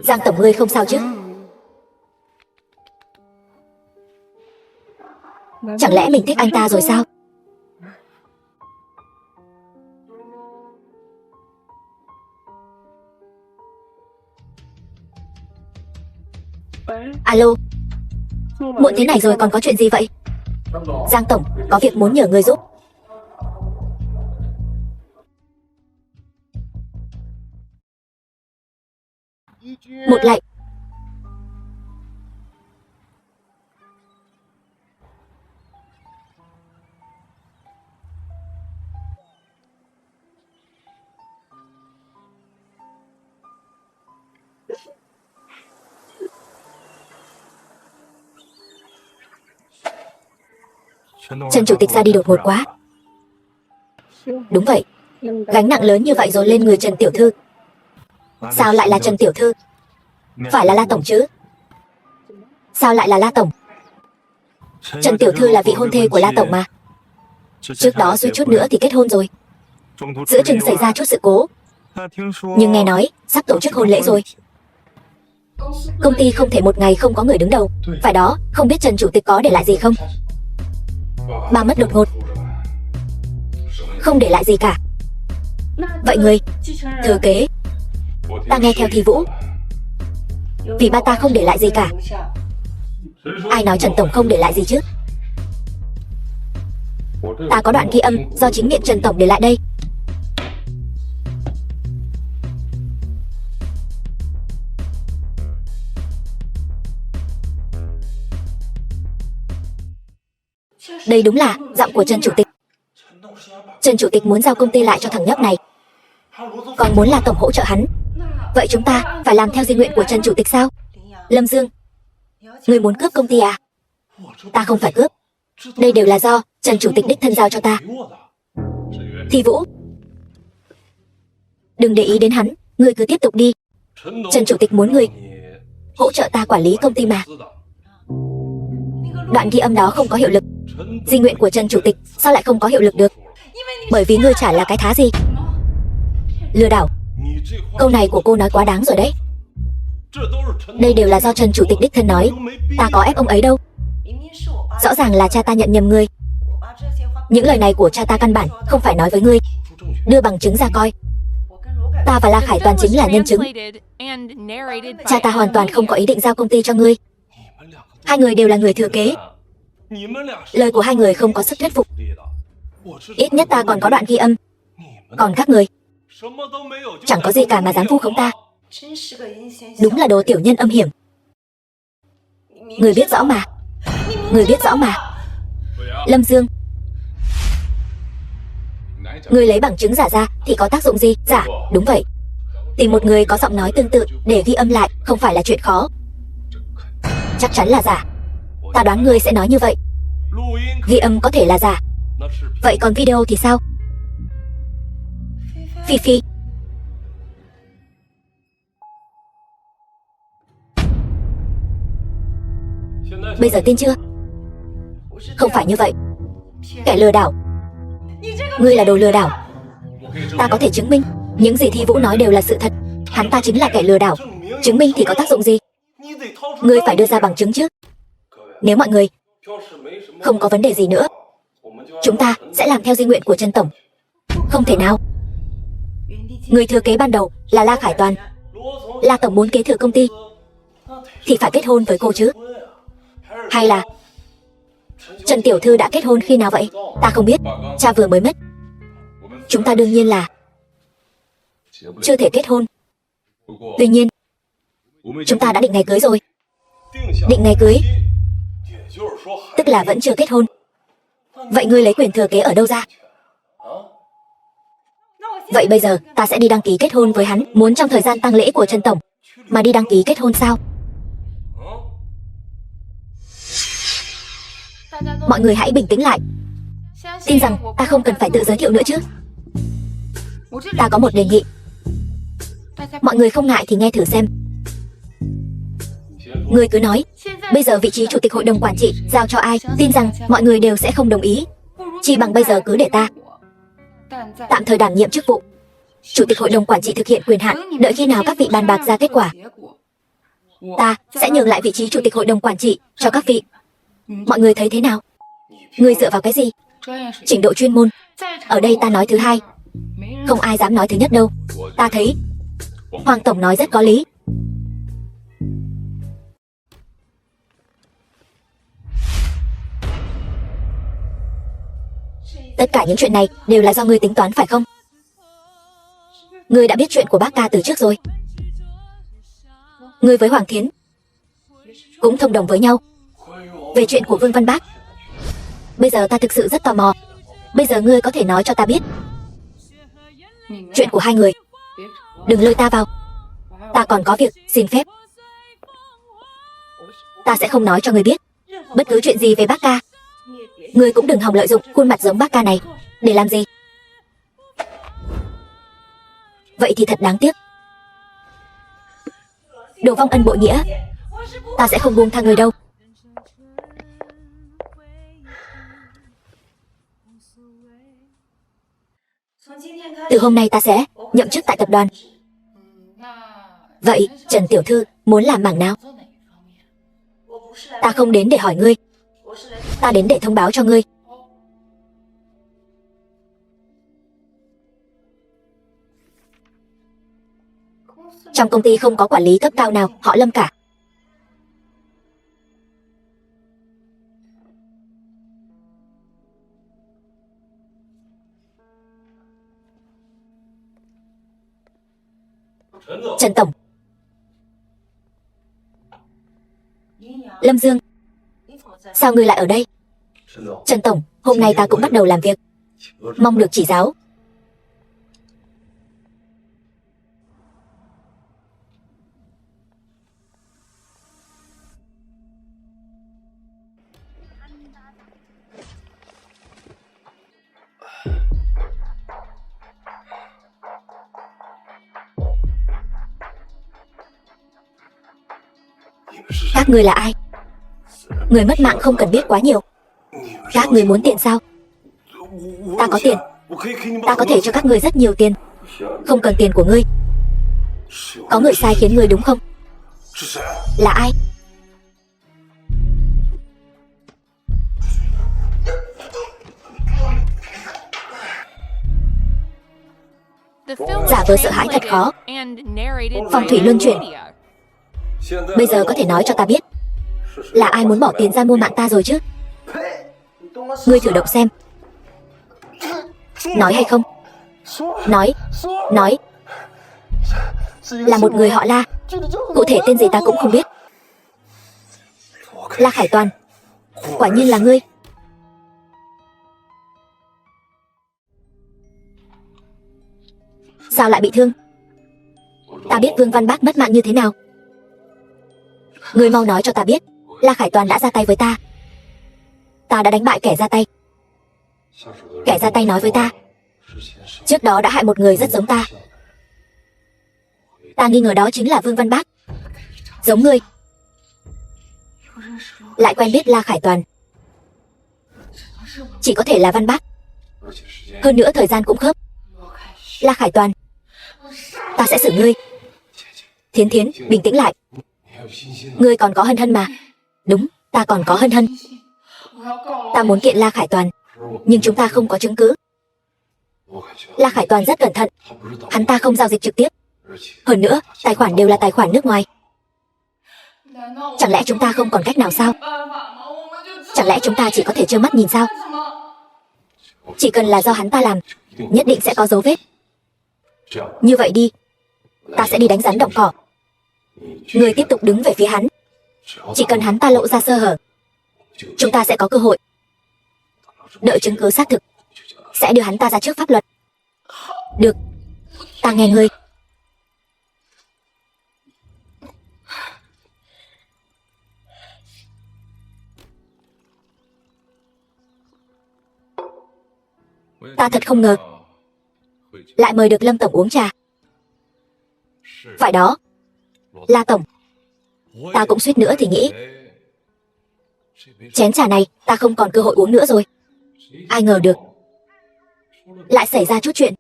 Giang tổng, ngươi không sao chứ? Chẳng lẽ mình thích anh ta rồi sao? Alo, muộn thế này rồi còn có chuyện gì vậy? Giang tổng, có việc muốn nhờ người giúp. Một lạy. Trần chủ tịch ra đi đột ngột quá. Đúng vậy, gánh nặng lớn như vậy rồi lên người Trần tiểu thư. Sao lại là Trần tiểu thư? Phải là La tổng chứ? Sao lại là La tổng? Trần tiểu thư là vị hôn thê của La tổng mà. Trước đó suýt chút nữa thì kết hôn rồi. Giữa chừng xảy ra chút sự cố, nhưng nghe nói sắp tổ chức hôn lễ rồi. Công ty không thể một ngày không có người đứng đầu. Phải đó, không biết Trần chủ tịch có để lại gì không? Ba mất đột ngột, không để lại gì cả. Vậy người thừa kế? Ta nghe theo Thi Vũ, vì ba ta không để lại gì cả. Ai nói Trần tổng không để lại gì chứ? Ta có đoạn ghi âm do chính miệng Trần tổng để lại đây. Đây đúng là giọng của Trần chủ tịch. Trần chủ tịch muốn giao công ty lại cho thằng nhóc này, còn muốn là tổng hỗ trợ hắn. Vậy chúng ta phải làm theo di nguyện của Trần chủ tịch sao? Lâm Dương, người muốn cướp công ty à? Ta không phải cướp. Đây đều là do Trần chủ tịch đích thân giao cho ta. Thi Vũ, đừng để ý đến hắn, ngươi cứ tiếp tục đi. Trần chủ tịch muốn ngươi hỗ trợ ta quản lý công ty mà. Đoạn ghi âm đó không có hiệu lực. Di nguyện của Trần chủ tịch sao lại không có hiệu lực được? Bởi vì ngươi chả là cái thá gì. Lừa đảo. Câu này của cô nói quá đáng rồi đấy. Đây đều là do Trần chủ tịch đích thân nói. Ta có ép ông ấy đâu. Rõ ràng là cha ta nhận nhầm ngươi. Những lời này của cha ta căn bản không phải nói với ngươi. Đưa bằng chứng ra coi. Ta và La Khải Toàn chính là nhân chứng. Cha ta hoàn toàn không có ý định giao công ty cho ngươi. Hai người đều là người thừa kế. Lời của hai người không có sức thuyết phục. Ít nhất ta còn có đoạn ghi âm. Còn các người chẳng có gì cả mà dám vu khống ta. Đúng là đồ tiểu nhân âm hiểm. Người biết rõ mà. Người biết rõ mà. Lâm Dương, người lấy bằng chứng giả ra thì có tác dụng gì? Giả, đúng vậy. Tìm một người có giọng nói tương tự để ghi âm lại không phải là chuyện khó. Chắc chắn là giả. Ta đoán ngươi sẽ nói như vậy. Ghi âm có thể là giả. Vậy còn video thì sao? Phi Phi, bây giờ tin chưa? Không phải như vậy. Kẻ lừa đảo. Ngươi là đồ lừa đảo. Ta có thể chứng minh những gì Thi Vũ nói đều là sự thật. Hắn ta chính là kẻ lừa đảo. Chứng minh thì có tác dụng gì? Ngươi phải đưa ra bằng chứng chứ. Nếu mọi người không có vấn đề gì nữa, chúng ta sẽ làm theo di nguyện của Trần tổng. Không thể nào. Người thừa kế ban đầu là La Khải Toàn. La tổng muốn kế thừa công ty thì phải kết hôn với cô chứ. Hay là Trần tiểu thư đã kết hôn khi nào vậy? Ta không biết. Cha vừa mới mất. Chúng ta đương nhiên là chưa thể kết hôn. Tuy nhiên chúng ta đã định ngày cưới rồi. Định ngày cưới tức là vẫn chưa kết hôn. Vậy ngươi lấy quyền thừa kế ở đâu ra? Vậy bây giờ ta sẽ đi đăng ký kết hôn với hắn. Muốn trong thời gian tang lễ của Trần tổng mà đi đăng ký kết hôn sao? Mọi người hãy bình tĩnh lại. Tin rằng ta không cần phải tự giới thiệu nữa chứ. Ta có một đề nghị. Mọi người không ngại thì nghe thử xem. Ngươi cứ nói. Bây giờ vị trí chủ tịch hội đồng quản trị giao cho ai, tin rằng mọi người đều sẽ không đồng ý. Chỉ bằng bây giờ cứ để ta tạm thời đảm nhiệm chức vụ chủ tịch hội đồng quản trị thực hiện quyền hạn, đợi khi nào các vị bàn bạc ra kết quả, ta sẽ nhường lại vị trí chủ tịch hội đồng quản trị cho các vị. Mọi người thấy thế nào? Ngươi dựa vào cái gì? Trình độ chuyên môn. Ở đây ta nói thứ hai, không ai dám nói thứ nhất đâu. Ta thấy Hoàng tổng nói rất có lý. Tất cả những chuyện này đều là do ngươi tính toán phải không? Ngươi đã biết chuyện của bác ca từ trước rồi. Ngươi với Hoàng Thiến cũng thông đồng với nhau về chuyện của Vương Văn Bác. Bây giờ ta thực sự rất tò mò. Bây giờ ngươi có thể nói cho ta biết chuyện của hai người. Đừng lôi ta vào. Ta còn có việc xin phép. Ta sẽ không nói cho ngươi biết bất cứ chuyện gì về bác ca. Ngươi cũng đừng hòng lợi dụng khuôn mặt giống bác ca này để làm gì. Vậy thì thật đáng tiếc. Đồ vong ân bội nghĩa. Ta sẽ không buông tha người đâu. Từ hôm nay ta sẽ nhậm chức tại tập đoàn. Vậy Trần tiểu thư muốn làm mảng nào? Ta không đến để hỏi ngươi. Ta đến để thông báo cho ngươi. Trong công ty không có quản lý cấp cao nào họ Lâm cả. Trần tổng. Lâm Dương. Sao ngươi lại ở đây? Trần tổng, hôm nay ta cũng bắt đầu làm việc. Mong được chỉ giáo. Các ngươi là ai? Người mất mạng không cần biết quá nhiều. Các người muốn tiền sao? Ta có tiền. Ta có thể cho các người rất nhiều tiền. Không cần tiền của ngươi. Có người sai khiến ngươi đúng không? Là ai? Giả vờ sợ hãi thật khó. Phong thủy luân chuyển. Bây giờ có thể nói cho ta biết là ai muốn bỏ tiền ra mua mạng ta rồi chứ? Ngươi thử động xem. Nói hay không? Nói. Là một người họ La. Cụ thể tên gì ta cũng không biết. La Khải Toàn. Quả nhiên là ngươi. Sao lại bị thương? Ta biết Vương Văn Bác mất mạng như thế nào. Ngươi mau nói cho ta biết La Khải Toàn đã ra tay với ta. Ta đã đánh bại kẻ ra tay. Kẻ ra tay nói với ta trước đó đã hại một người rất giống ta. Ta nghi ngờ đó chính là Vương Văn Bác. Giống ngươi. Lại quen biết La Khải Toàn. Chỉ có thể là Văn Bác. Hơn nữa thời gian cũng khớp. La Khải Toàn, ta sẽ xử ngươi. Thiến Thiến, bình tĩnh lại. Ngươi còn có Hân Hân mà. Đúng, ta còn có Hân Hân. Ta muốn kiện La Khải Toàn, nhưng chúng ta không có chứng cứ. La Khải Toàn rất cẩn thận. Hắn ta không giao dịch trực tiếp. Hơn nữa, tài khoản đều là tài khoản nước ngoài. Chẳng lẽ chúng ta không còn cách nào sao? Chẳng lẽ chúng ta chỉ có thể trơ mắt nhìn sao? Chỉ cần là do hắn ta làm, nhất định sẽ có dấu vết. Như vậy đi, ta sẽ đi đánh rắn động cỏ. Người tiếp tục đứng về phía hắn. Chỉ cần hắn ta lộ ra sơ hở, chúng ta sẽ có cơ hội. Đợi chứng cứ xác thực, sẽ đưa hắn ta ra trước pháp luật. Được, ta nghe ngươi. Ta thật không ngờ lại mời được Lâm tổng uống trà. Phải đó, La Tổng. Ta cũng suýt nữa thì nghĩ chén trà này ta không còn cơ hội uống nữa rồi. Ai ngờ được lại xảy ra chút chuyện,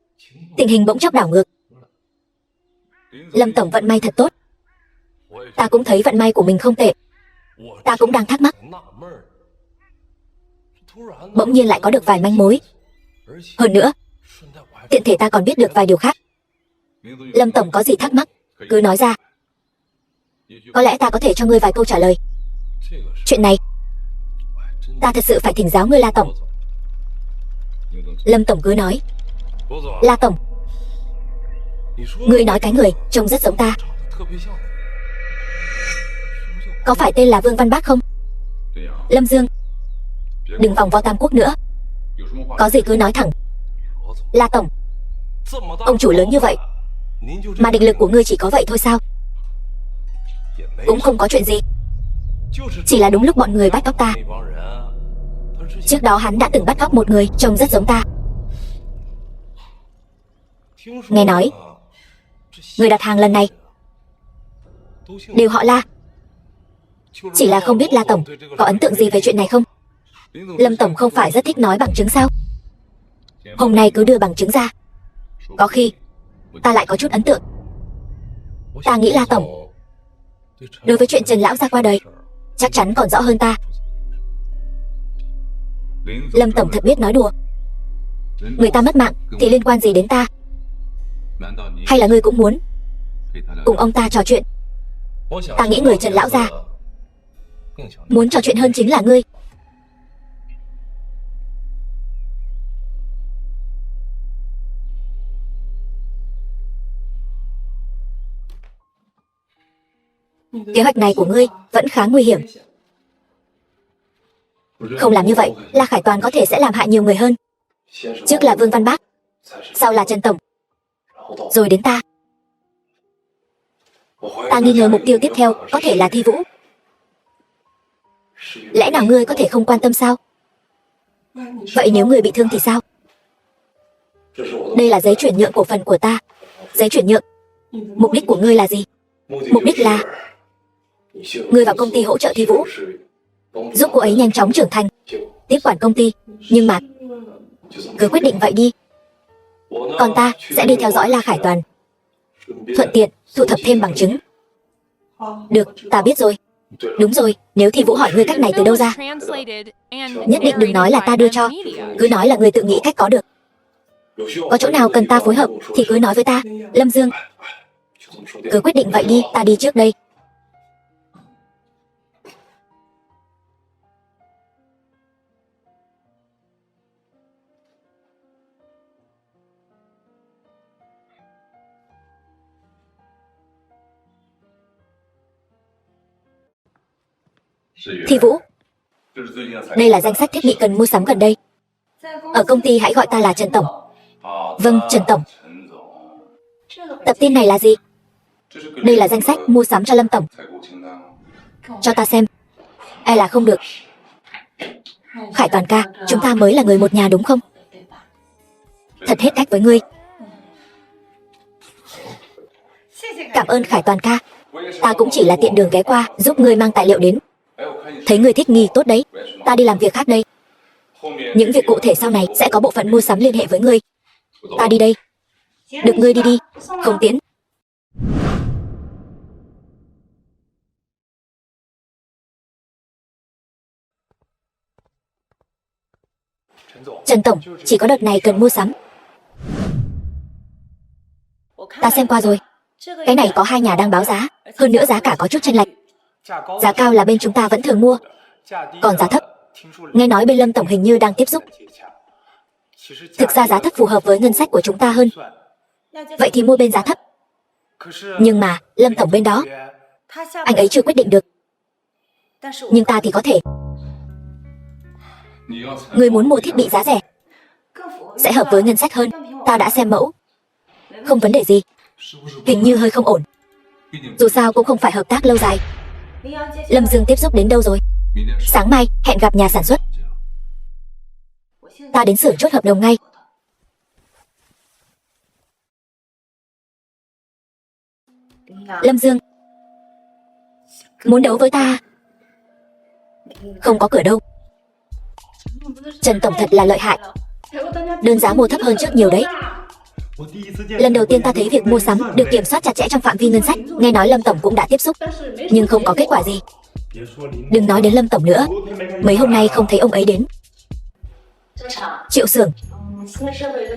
tình hình bỗng chốc đảo ngược. Lâm Tổng vận may thật tốt. Ta cũng thấy vận may của mình không tệ. Ta cũng đang thắc mắc, bỗng nhiên lại có được vài manh mối. Hơn nữa, tiện thể ta còn biết được vài điều khác. Lâm Tổng có gì thắc mắc, cứ nói ra. Có lẽ ta có thể cho ngươi vài câu trả lời. Chuyện này, ta thật sự phải thỉnh giáo ngươi La Tổng. Lâm Tổng cứ nói. La Tổng, ngươi nói cái người trông rất giống ta, có phải tên là Vương Văn Bác không? Lâm Dương, đừng vòng vo Tam Quốc nữa, có gì cứ nói thẳng. La Tổng, ông chủ lớn như vậy mà định lực của ngươi chỉ có vậy thôi sao? Cũng không có chuyện gì, chỉ là đúng lúc bọn người bắt cóc ta. Trước đó hắn đã từng bắt cóc một người trông rất giống ta. Nghe nói người đặt hàng lần này đều họ La. Chỉ là không biết La Tổng có ấn tượng gì về chuyện này không? Lâm Tổng không phải rất thích nói bằng chứng sao? Hôm nay cứ đưa bằng chứng ra, có khi ta lại có chút ấn tượng. Ta nghĩ La Tổng đối với chuyện Trần Lão gia qua đời chắc chắn còn rõ hơn ta. Lâm Tổng thật biết nói đùa. Người ta mất mạng thì liên quan gì đến ta? Hay là ngươi cũng muốn cùng ông ta trò chuyện? Ta nghĩ người Trần Lão gia muốn trò chuyện hơn chính là ngươi. Kế hoạch này của ngươi vẫn khá nguy hiểm. Không làm như vậy, La Khải Toàn có thể sẽ làm hại nhiều người hơn. Trước là Vương Văn Bác, sau là Trần Tổng, rồi đến ta. Ta nghi ngờ mục tiêu tiếp theo có thể là Thi Vũ. Lẽ nào ngươi có thể không quan tâm sao? Vậy nếu người bị thương thì sao? Đây là giấy chuyển nhượng cổ phần của ta. Giấy chuyển nhượng. Mục đích của ngươi là gì? Mục đích là ngươi vào công ty hỗ trợ Thi Vũ, giúp cô ấy nhanh chóng trưởng thành, tiếp quản công ty. Nhưng mà cứ quyết định vậy đi, còn ta sẽ đi theo dõi La Khải Toàn, thuận tiện thu thập thêm bằng chứng. Được, ta biết rồi. Đúng rồi, nếu Thi Vũ hỏi ngươi cách này từ đâu ra, nhất định đừng nói là ta đưa cho, cứ nói là ngươi tự nghĩ cách có được. Có chỗ nào cần ta phối hợp thì cứ nói với ta. Lâm Dương, cứ quyết định vậy đi, ta đi trước đây. Thi Vũ, đây là danh sách thiết bị cần mua sắm gần đây. Ở công ty hãy gọi ta là Trần Tổng. Vâng, Trần Tổng. Tập tin này là gì? Đây là danh sách mua sắm cho Lâm Tổng. Cho ta xem. E là không được. Khải Toàn ca, chúng ta mới là người một nhà đúng không? Thật hết cách với ngươi. Cảm ơn Khải Toàn ca. Ta cũng chỉ là tiện đường ghé qua giúp ngươi mang tài liệu đến. Thấy ngươi thích nghi tốt đấy. Ta đi làm việc khác đây. Những việc cụ thể sau này sẽ có bộ phận mua sắm liên hệ với ngươi. Ta đi đây. Được, ngươi đi đi. Không tiễn. Trần Tổng, chỉ có đợt này cần mua sắm. Ta xem qua rồi. Cái này có 2 nhà đang báo giá. Hơn nữa giá cả có chút chênh lệch. Giá cao là bên chúng ta vẫn thường mua, còn giá thấp, nghe nói bên Lâm Tổng hình như đang tiếp xúc. Thực ra giá thấp phù hợp với ngân sách của chúng ta hơn. Vậy thì mua bên giá thấp. Nhưng mà Lâm Tổng bên đó, anh ấy chưa quyết định được. Nhưng ta thì có thể. Người muốn mua thiết bị giá rẻ, sẽ hợp với ngân sách hơn. Ta đã xem mẫu, không vấn đề gì. Hình như hơi không ổn. Dù sao cũng không phải hợp tác lâu dài. Lâm Dương tiếp xúc đến đâu rồi? Sáng mai hẹn gặp nhà sản xuất. Ta đến xưởng chốt hợp đồng ngay. Lâm Dương, muốn đấu với ta? Không có cửa đâu. Trần Tổng thật là lợi hại. Đơn giá mua thấp hơn trước nhiều đấy. Lần đầu tiên ta thấy việc mua sắm được kiểm soát chặt chẽ trong phạm vi ngân sách. Nghe nói Lâm Tổng cũng đã tiếp xúc, nhưng không có kết quả gì. Đừng nói đến Lâm Tổng nữa, mấy hôm nay không thấy ông ấy đến. Triệu Xưởng,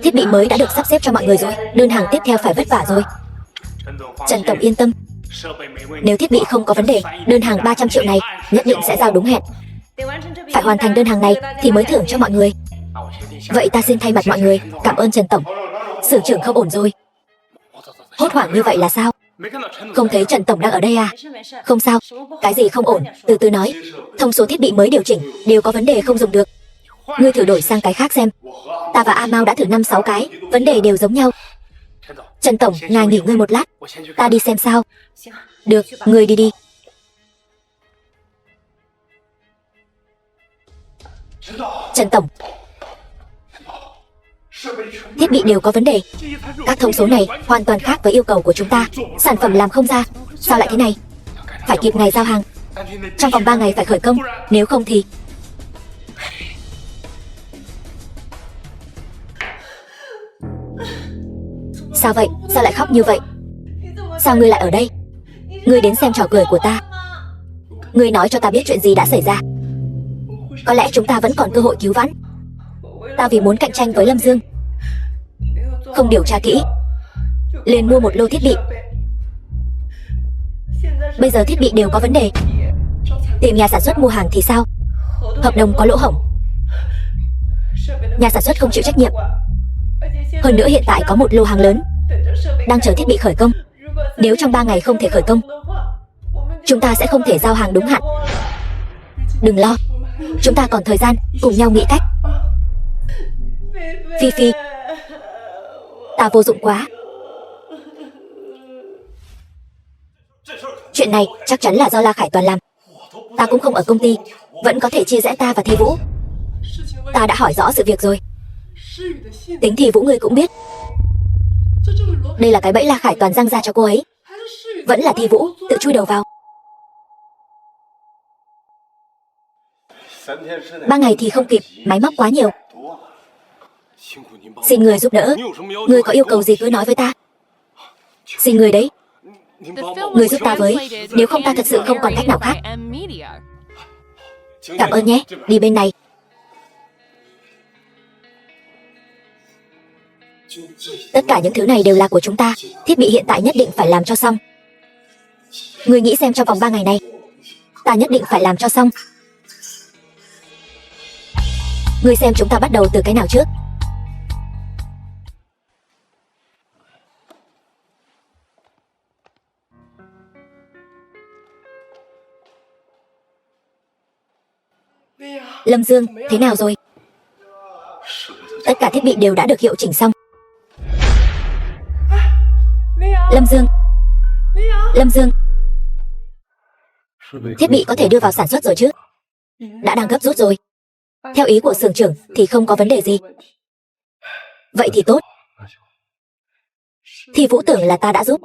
thiết bị mới đã được sắp xếp cho mọi người rồi. Đơn hàng tiếp theo phải vất vả rồi. Trần Tổng yên tâm, nếu thiết bị không có vấn đề, đơn hàng 300 triệu này nhất định sẽ giao đúng hẹn. Phải hoàn thành đơn hàng này thì mới thưởng cho mọi người. Vậy ta xin thay mặt mọi người cảm ơn Trần Tổng. Xưởng trưởng không ổn rồi. Hốt hoảng như vậy là sao? Không thấy Trần Tổng đang ở đây à? Không sao, cái gì không ổn, từ từ nói. Thông số thiết bị mới điều chỉnh đều có vấn đề không dùng được. Ngươi thử đổi sang cái khác xem. Ta và A Mao đã thử 5-6 cái, vấn đề đều giống nhau. Trần Tổng, ngài nghỉ ngơi một lát, ta đi xem sao. Được, ngươi đi đi. Trần Tổng, thiết bị đều có vấn đề. Các thông số này hoàn toàn khác với yêu cầu của chúng ta. Sản phẩm làm không ra. Sao lại thế này? Phải kịp ngày giao hàng. Trong vòng 3 ngày phải khởi công, nếu không thì... Sao vậy? Sao lại khóc như vậy? Sao ngươi lại ở đây? Ngươi đến xem trò cười của ta. Ngươi nói cho ta biết chuyện gì đã xảy ra. Có lẽ chúng ta vẫn còn cơ hội cứu vãn. Ta vì muốn cạnh tranh với Lâm Dương, không điều tra kỹ, liền mua một lô thiết bị. Bây giờ thiết bị đều có vấn đề. Tìm nhà sản xuất mua hàng thì sao? Hợp đồng có lỗ hổng. Nhà sản xuất không chịu trách nhiệm. Hơn nữa hiện tại có một lô hàng lớn đang chờ thiết bị khởi công. Nếu trong 3 ngày không thể khởi công, chúng ta sẽ không thể giao hàng đúng hạn. Đừng lo, chúng ta còn thời gian, cùng nhau nghĩ cách. Phi Phi, ta vô dụng quá. Chuyện này chắc chắn là do La Khải Toàn làm. Ta cũng không ở công ty, vẫn có thể chia rẽ ta và Thi Vũ. Ta đã hỏi rõ sự việc rồi. Tính Thi Vũ ngươi cũng biết. Đây là cái bẫy La Khải Toàn giăng ra cho cô ấy. Vẫn là Thi Vũ tự chui đầu vào. 3 ngày thì không kịp, máy móc quá nhiều. Xin người giúp đỡ. Người có yêu cầu gì cứ nói với ta. Xin người đấy. Người giúp ta với, nếu không ta thật sự không còn cách nào khác. Cảm ơn nhé, đi bên này. Tất cả những thứ này đều là của chúng ta. Thiết bị hiện tại nhất định phải làm cho xong. Người nghĩ xem trong vòng 3 ngày này, ta nhất định phải làm cho xong. Người xem chúng ta bắt đầu từ cái nào trước. Lâm Dương, thế nào rồi? Tất cả thiết bị đều đã được hiệu chỉnh xong. Lâm Dương, Lâm Dương, thiết bị có thể đưa vào sản xuất rồi chứ? Đã đang gấp rút rồi. Theo ý của xưởng trưởng thì không có vấn đề gì. Vậy thì tốt. Thì Vũ tưởng là ta đã giúp.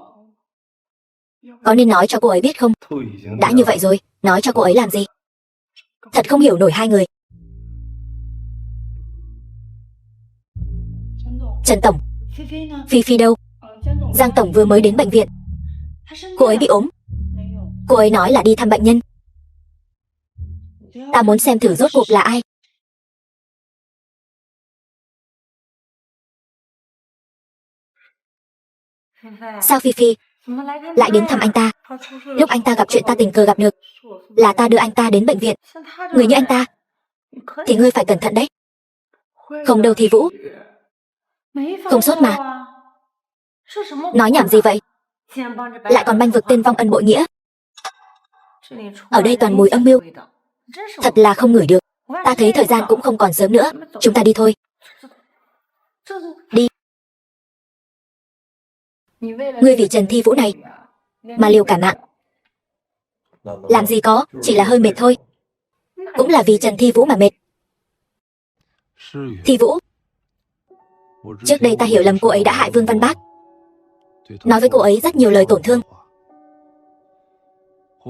Có nên nói cho cô ấy biết không? Đã như vậy rồi, nói cho cô ấy làm gì? Thật không hiểu nổi hai người. Trần Tổng, Phi Phi đâu? Giang Tổng vừa mới đến bệnh viện. Cô ấy bị ốm. Cô ấy nói là đi thăm bệnh nhân. Ta muốn xem thử rốt cuộc là ai. Sao Phi Phi lại đến thăm anh ta? Lúc anh ta gặp chuyện ta tình cờ gặp được, là ta đưa anh ta đến bệnh viện. Người như anh ta thì ngươi phải cẩn thận đấy. Không đâu Thi Vũ. Không sốt mà. Nói nhảm gì vậy? Lại còn banh vực tên vong ân bội nghĩa. Ở đây toàn mùi âm mưu. Thật là không ngửi được. Ta thấy thời gian cũng không còn sớm nữa. Chúng ta đi thôi. Đi. Ngươi vì Trần Thi Vũ này mà liều cả mạng. Làm gì có, chỉ là hơi mệt thôi. Cũng là vì Trần Thi Vũ mà mệt. Thi Vũ, trước đây ta hiểu lầm cô ấy đã hại Vương Văn Bác, nói với cô ấy rất nhiều lời tổn thương.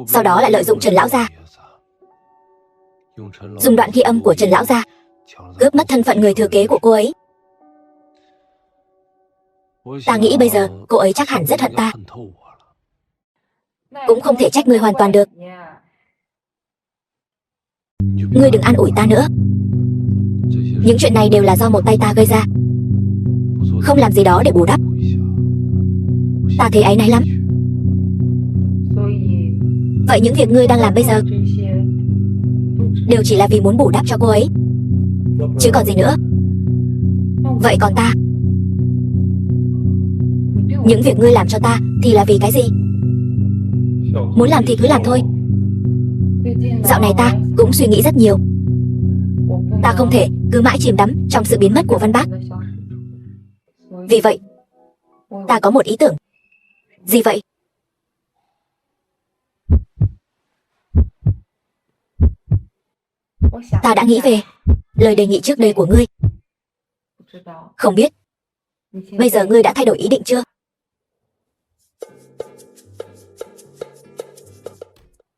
Sau đó lại lợi dụng Trần lão gia, dùng đoạn ghi âm của Trần lão gia cướp mất thân phận người thừa kế của cô ấy. Ta nghĩ bây giờ cô ấy chắc hẳn rất hận ta. Cũng không thể trách ngươi hoàn toàn được. Ngươi đừng an ủi ta nữa. Những chuyện này đều là do một tay ta gây ra, không làm gì đó để bù đắp. Ta thấy áy náy lắm. Vậy những việc ngươi đang làm bây giờ đều chỉ là vì muốn bù đắp cho cô ấy, chứ còn gì nữa. Vậy còn ta, những việc ngươi làm cho ta thì là vì cái gì? Muốn làm thì cứ làm thôi. Dạo này ta cũng suy nghĩ rất nhiều. Ta không thể cứ mãi chìm đắm trong sự biến mất của Văn Bác. Vì vậy, ta có một ý tưởng. Gì vậy? Ta đã nghĩ về lời đề nghị trước đây của ngươi. Không biết bây giờ ngươi đã thay đổi ý định chưa?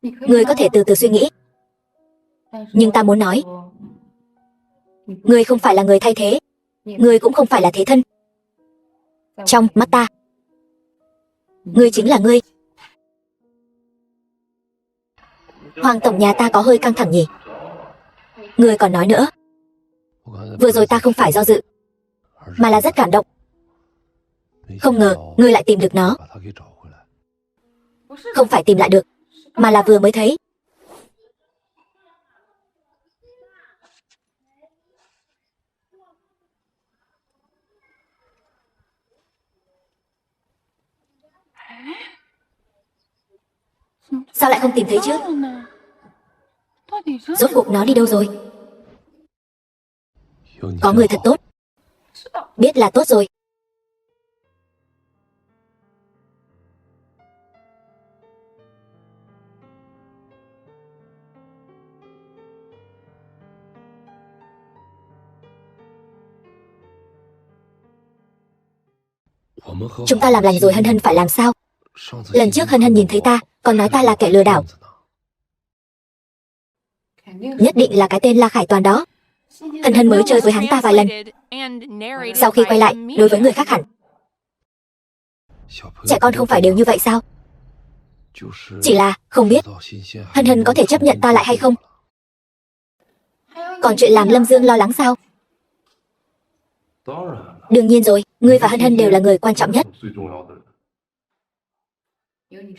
Ngươi có thể từ từ suy nghĩ. Nhưng ta muốn nói, ngươi không phải là người thay thế, ngươi cũng không phải là thế thân. Trong mắt ta, ngươi chính là ngươi. Hoàng tổng nhà ta có hơi căng thẳng nhỉ? Ngươi còn nói nữa. Vừa rồi ta không phải do dự, mà là rất cảm động. Không ngờ ngươi lại tìm được nó. Không phải tìm lại được, mà là vừa mới thấy. Sao lại không tìm thấy chứ? Rốt cuộc nó đi đâu rồi? Có người thật tốt. Biết là tốt rồi. Chúng ta làm lành rồi, Hân Hân phải làm sao? Lần trước Hân Hân nhìn thấy ta còn nói ta là kẻ lừa đảo. Nhất định là cái tên La Khải Toàn đó. Hân Hân mới chơi với hắn ta vài lần, sau khi quay lại đối với người khác hẳn. Trẻ con không phải đều như vậy sao? Chỉ là không biết Hân Hân có thể chấp nhận ta lại hay không. Còn chuyện làm Lâm Dương lo lắng sao? Đương nhiên rồi, ngươi và Hân Hân đều là người quan trọng nhất.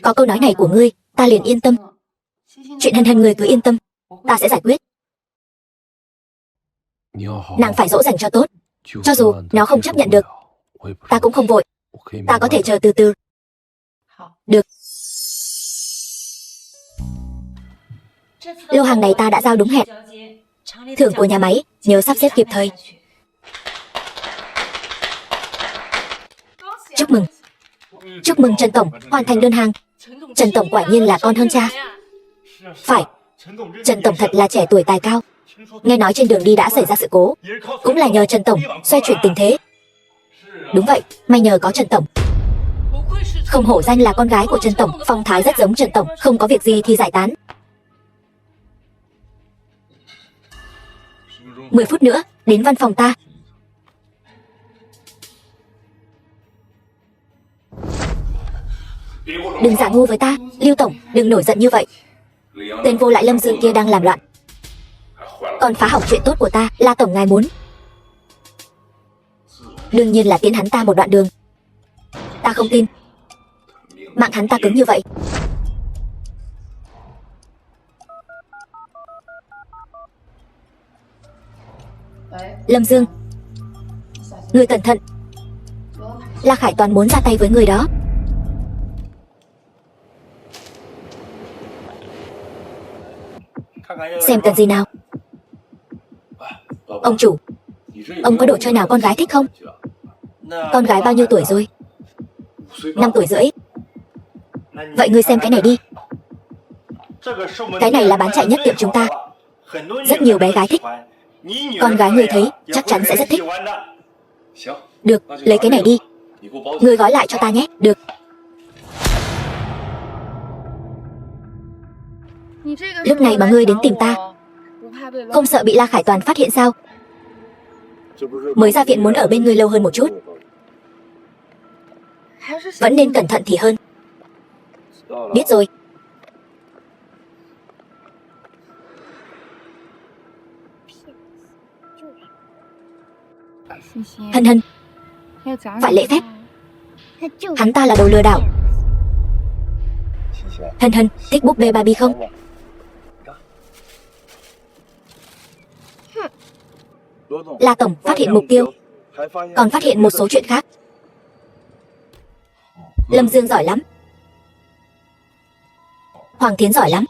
Có câu nói này của ngươi, ta liền yên tâm. Chuyện Hân Hân ngươi cứ yên tâm, ta sẽ giải quyết. Nàng phải dỗ dành cho tốt. Cho dù nó không chấp nhận được, ta cũng không vội. Ta có thể chờ từ từ. Được. Lô hàng này ta đã giao đúng hẹn. Thưởng của nhà máy nhớ sắp xếp kịp thời. Chúc mừng. Chúc mừng Trần Tổng hoàn thành đơn hàng. Trần Tổng quả nhiên là con hơn cha. Phải, Trần Tổng thật là trẻ tuổi tài cao. Nghe nói trên đường đi đã xảy ra sự cố, cũng là nhờ Trần Tổng xoay chuyển tình thế. Đúng vậy, may nhờ có Trần Tổng. Không hổ danh là con gái của Trần Tổng, phong thái rất giống Trần Tổng, không có việc gì thì giải tán. 10 phút nữa, đến văn phòng ta. Đừng giả ngu với ta, Lưu Tổng, đừng nổi giận như vậy. Tên vô lại Lâm Dương kia đang làm loạn, còn phá hỏng chuyện tốt của ta. La Tổng ngài muốn, đương nhiên là tiến hắn ta một đoạn đường. Ta không tin mạng hắn ta cứng như vậy. Lâm Dương, ngươi cẩn thận. La Khải Toàn muốn ra tay với người đó. Xem cần gì nào. Ông chủ, ông có đồ chơi nào con gái thích không? Con gái bao nhiêu tuổi rồi? 5 tuổi rưỡi. Vậy ngươi xem cái này đi. Cái này là bán chạy nhất tiệm chúng ta, rất nhiều bé gái thích. Con gái ngươi thấy chắc chắn sẽ rất thích. Được, lấy cái này đi. Ngươi gói lại cho ta nhé. Được. Lúc này mà ngươi đến tìm ta, không sợ bị La Khải Toàn phát hiện sao? Mới ra viện muốn ở bên ngươi lâu hơn một chút, vẫn nên cẩn thận thì hơn. Biết rồi. Hân Hân, phải lễ phép. Hắn ta là đồ lừa đảo. Hân Hân, thích búp bê Barbie không? La Tổng phát hiện mục tiêu, còn phát hiện một số chuyện khác. Lâm Dương giỏi lắm, Hoàng Thiến giỏi lắm.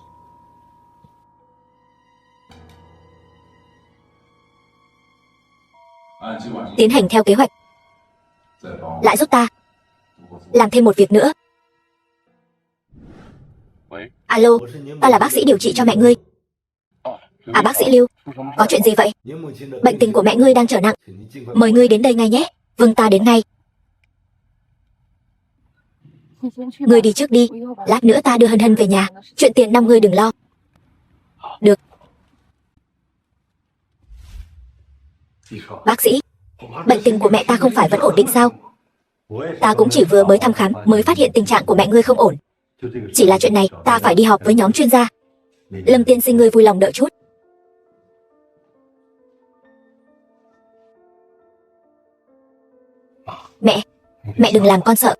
Tiến hành theo kế hoạch. Lại giúp ta làm thêm một việc nữa. Alo, ta là bác sĩ điều trị cho mẹ ngươi. À, bác sĩ Lưu, có chuyện gì vậy? Bệnh tình của mẹ ngươi đang trở nặng, mời ngươi đến đây ngay nhé. Vâng, ta đến ngay. Ngươi đi trước đi, lát nữa ta đưa Hân Hân về nhà. Chuyện tiền nong ngươi đừng lo. Được. Bác sĩ, bệnh tình của mẹ ta không phải vẫn ổn định sao? Ta cũng chỉ vừa mới thăm khám, mới phát hiện tình trạng của mẹ ngươi không ổn. Chỉ là chuyện này, ta phải đi họp với nhóm chuyên gia. Lâm tiên sinh, ngươi vui lòng đợi chút. Mẹ đừng làm con sợ.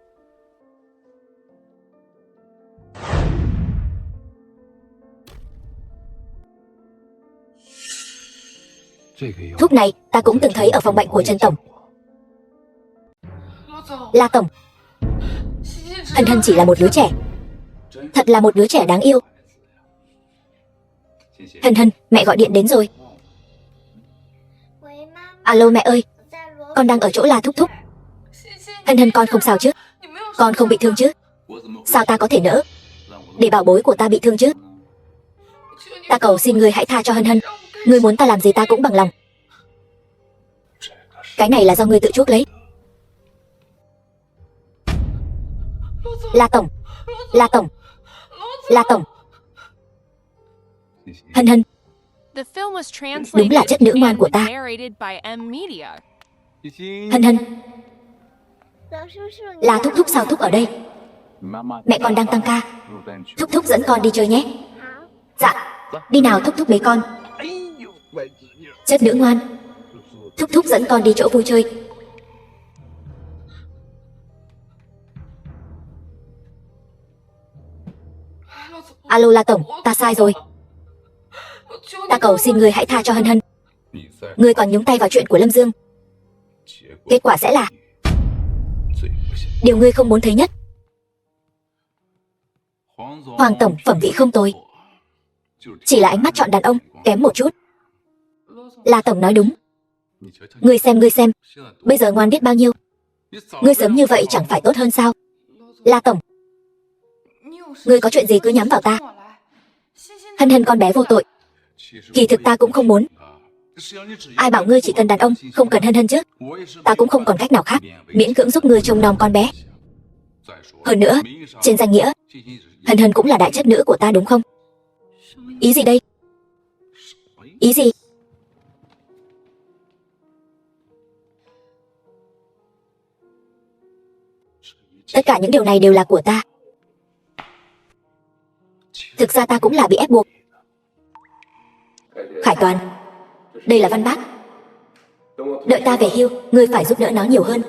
Thuốc này ta cũng từng thấy ở phòng bệnh của Trần Tổng. La Tổng, Hân Hân chỉ là một đứa trẻ, thật là một đứa trẻ đáng yêu. Hân Hân, mẹ gọi điện đến rồi. Alo mẹ ơi, con đang ở chỗ La Thúc Thúc. Hân Hân, con không sao chứ? Con không bị thương chứ? Sao ta có thể nỡ để bảo bối của ta bị thương chứ? Ta cầu xin ngươi hãy tha cho Hân Hân. Ngươi muốn ta làm gì ta cũng bằng lòng. Cái này là do ngươi tự chuốc lấy. La Tổng, La Tổng, La Tổng. Hân Hân, đúng là chất nữ ngoan của ta. Hân Hân, là Thúc Thúc sao Thúc ở đây? Mẹ con đang tăng ca, Thúc Thúc dẫn con đi chơi nhé. Dạ, đi nào Thúc Thúc bế con. Chất nữ ngoan, Thúc Thúc dẫn con đi chỗ vui chơi. Alo La Tổng, ta sai rồi. Ta cầu xin ngươi hãy tha cho Hân Hân. Ngươi còn nhúng tay vào chuyện của Lâm Dương, kết quả sẽ là điều ngươi không muốn thấy nhất. Hoàng Tổng phẩm vị không tồi, chỉ là ánh mắt chọn đàn ông kém một chút. La Tổng nói đúng. Ngươi xem, bây giờ ngoan biết bao nhiêu. Ngươi sớm như vậy chẳng phải tốt hơn sao? La Tổng, ngươi có chuyện gì cứ nhắm vào ta. Hân Hân con bé vô tội, kỳ thực ta cũng không muốn. Ai bảo ngươi chỉ cần đàn ông, không cần Hân Hân chứ? Ta cũng không còn cách nào khác, miễn cưỡng giúp ngươi trông nom con bé. Hơn nữa, trên danh nghĩa, Hân Hân cũng là đại chất nữ của ta đúng không? Ý gì đây? Ý gì? Tất cả những điều này đều là của ta. Thực ra ta cũng là bị ép buộc. Khải Toàn, đây là Văn Bác. Đợi ta về hưu, ngươi phải giúp đỡ nó nhiều hơn.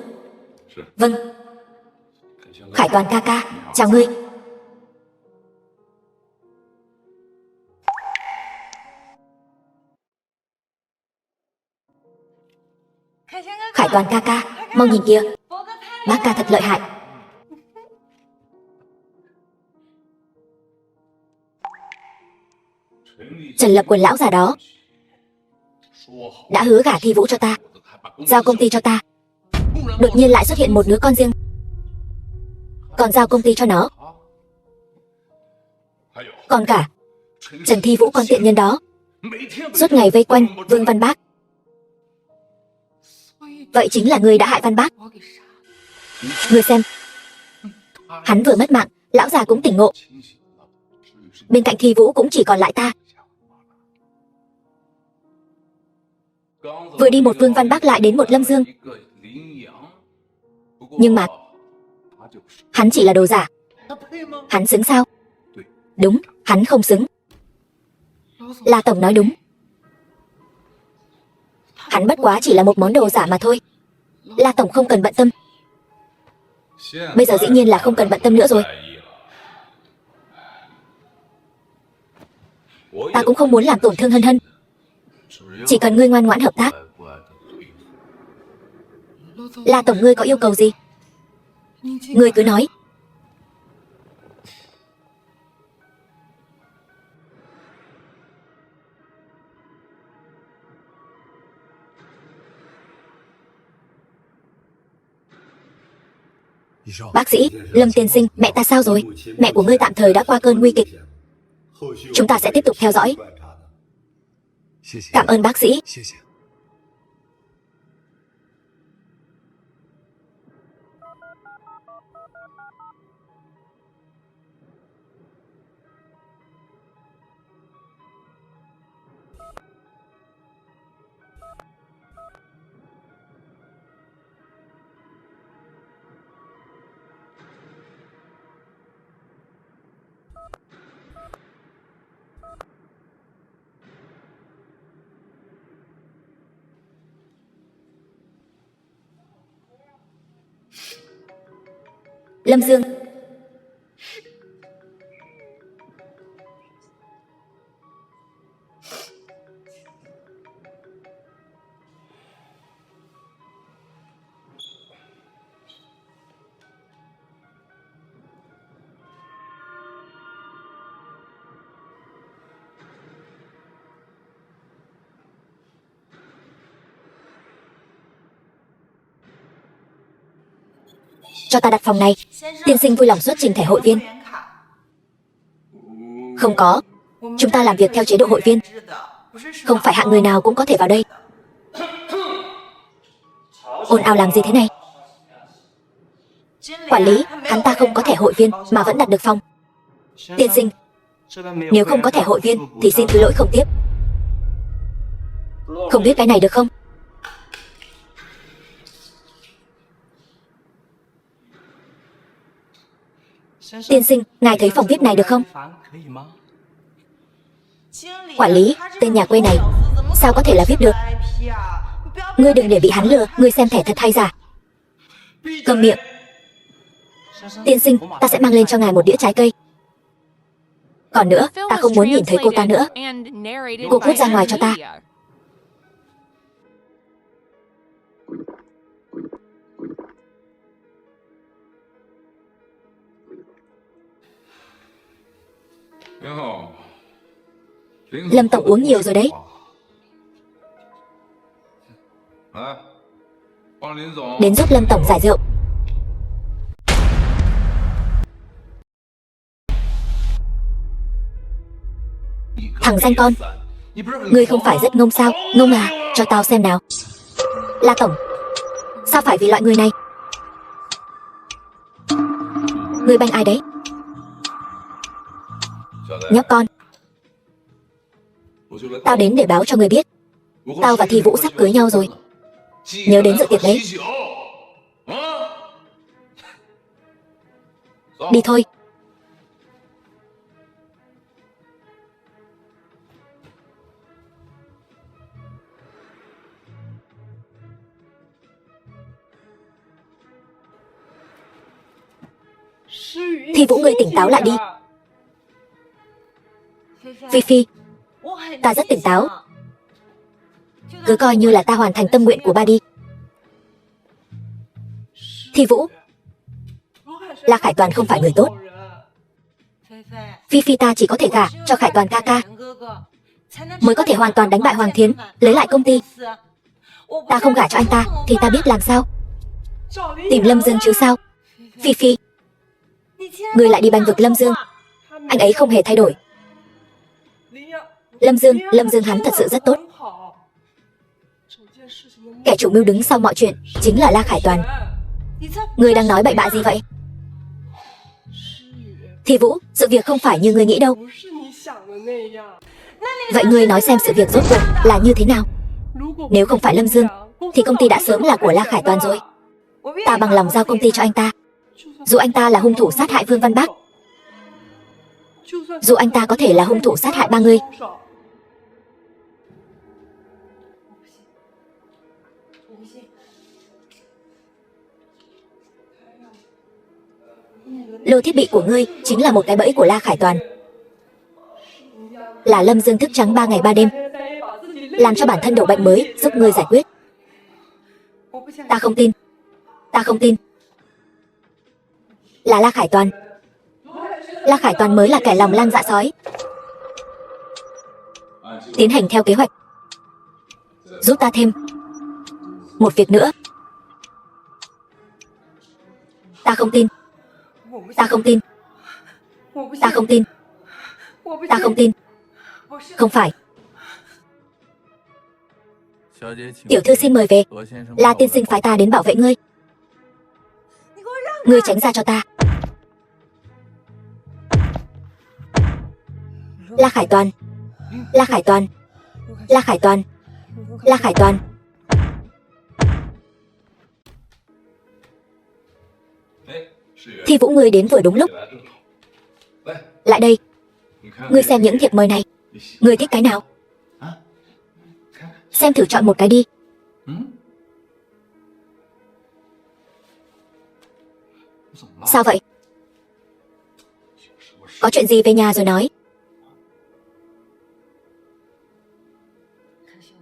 Vâng. Khải Toàn ca ca, chào ngươi. Khải Toàn ca ca, mau nhìn kìa, bác ca thật lợi hại. Trần Lập Quần lão già đó đã hứa gả Thi Vũ cho ta, giao công ty cho ta, đột nhiên lại xuất hiện một đứa con riêng, còn giao công ty cho nó. Còn cả Trần Thi Vũ con tiện nhân đó suốt ngày vây quanh Vương Văn Bác. Vậy chính là ngươi đã hại Văn Bác. Ngươi xem, hắn vừa mất mạng, lão già cũng tỉnh ngộ. bên cạnh Thi Vũ cũng chỉ còn lại ta. Vừa đi một Vương Văn Bác lại đến một Lâm Dương. Nhưng mà hắn chỉ là đồ giả. Hắn xứng sao? Đúng, hắn không xứng. La tổng nói đúng. Hắn bất quá chỉ là một món đồ giả mà thôi. La tổng không cần bận tâm. Bây giờ dĩ nhiên là không cần bận tâm nữa rồi. Ta cũng không muốn làm tổn thương Hân Hân. Chỉ cần ngươi ngoan ngoãn hợp tác. La tổng, ngươi có yêu cầu gì? Ngươi cứ nói. Bác sĩ, Lâm tiên sinh, mẹ ta sao rồi? Mẹ của ngươi tạm thời đã qua cơn nguy kịch. Chúng ta sẽ tiếp tục theo dõi. Cảm ơn bác sĩ. Lâm Dương. Cho ta đặt phòng này. Tiên sinh vui lòng xuất trình thẻ hội viên. Không có. Chúng ta làm việc theo chế độ hội viên. Không phải hạng người nào cũng có thể vào đây. Ồn ào làm gì thế này? Quản lý, hắn ta không có thẻ hội viên mà vẫn đặt được phòng. Tiên sinh, nếu không có thẻ hội viên thì xin thứ lỗi không tiếp. Không biết cái này được không? Tiên sinh, ngài thấy phòng VIP này được không? Quản lý, tên nhà quê này sao có thể là VIP được? Ngươi đừng để bị hắn lừa. Ngươi xem thẻ thật hay giả. Câm miệng. Tiên sinh, ta sẽ mang lên cho ngài một đĩa trái cây. Còn nữa, ta không muốn nhìn thấy cô ta nữa. Cô cút ra ngoài cho ta. Lâm tổng uống nhiều rồi đấy. Đến giúp Lâm tổng giải rượu. Thằng danh con, ngươi không phải rất ngông sao? Ngông à? Cho tao xem nào. La tổng, sao phải vì loại người này? Ngươi banh ai đấy? Nhóc con, tao đến để báo cho ngươi biết, tao và Thi Vũ sắp cưới nhau rồi. Nhớ đến dự tiệc đấy. Đi thôi. Thi Vũ, ngươi tỉnh táo lại đi. Phi Phi, ta rất tỉnh táo. Cứ coi như là ta hoàn thành tâm nguyện của ba đi. Thi Vũ, La Khải Toàn không phải người tốt. Phi Phi, ta chỉ có thể gả cho Khải Toàn ca ca mới có thể hoàn toàn đánh bại Hoàng Thiến, lấy lại công ty. Ta không gả cho anh ta thì ta biết làm sao? Tìm Lâm Dương chứ sao? Phi Phi, ngươi lại đi bênh vực Lâm Dương. Anh ấy không hề thay đổi. Lâm Dương hắn thật sự rất tốt. Kẻ chủ mưu đứng sau mọi chuyện chính là La Khải Toàn. Ngươi đang nói bậy bạ gì vậy? Thi Vũ, sự việc không phải như ngươi nghĩ đâu. Vậy ngươi nói xem sự việc rốt cuộc là như thế nào? Nếu không phải Lâm Dương, thì công ty đã sớm là của La Khải Toàn rồi. Ta bằng lòng giao công ty cho anh ta. Dù anh ta là hung thủ sát hại Vương Văn Bác, dù anh ta có thể là hung thủ sát hại ba người. Lô thiết bị của ngươi chính là một cái bẫy của La Khải Toàn. Là Lâm Dương thức trắng 3 ngày 3 đêm, làm cho bản thân đổ bệnh mới giúp ngươi giải quyết. Ta không tin. Ta không tin. Là La Khải Toàn. La Khải Toàn mới là kẻ lòng lang dạ sói. Tiến hành theo kế hoạch. Giúp ta thêm một việc nữa. Ta không tin. Ta không tin. Ta không tin. Ta không tin. Không phải. Tiểu thư xin mời về. La tiên sinh phái ta đến bảo vệ ngươi. Ngươi tránh ra cho ta. La Khải Toàn. La Khải Toàn. La Khải Toàn. La Khải Toàn. Thi Vũ, ngươi đến vừa đúng lúc. Lại đây. Ngươi xem những thiệp mời này. Ngươi thích cái nào? Xem thử, chọn một cái đi. Sao vậy? Có chuyện gì về nhà rồi nói.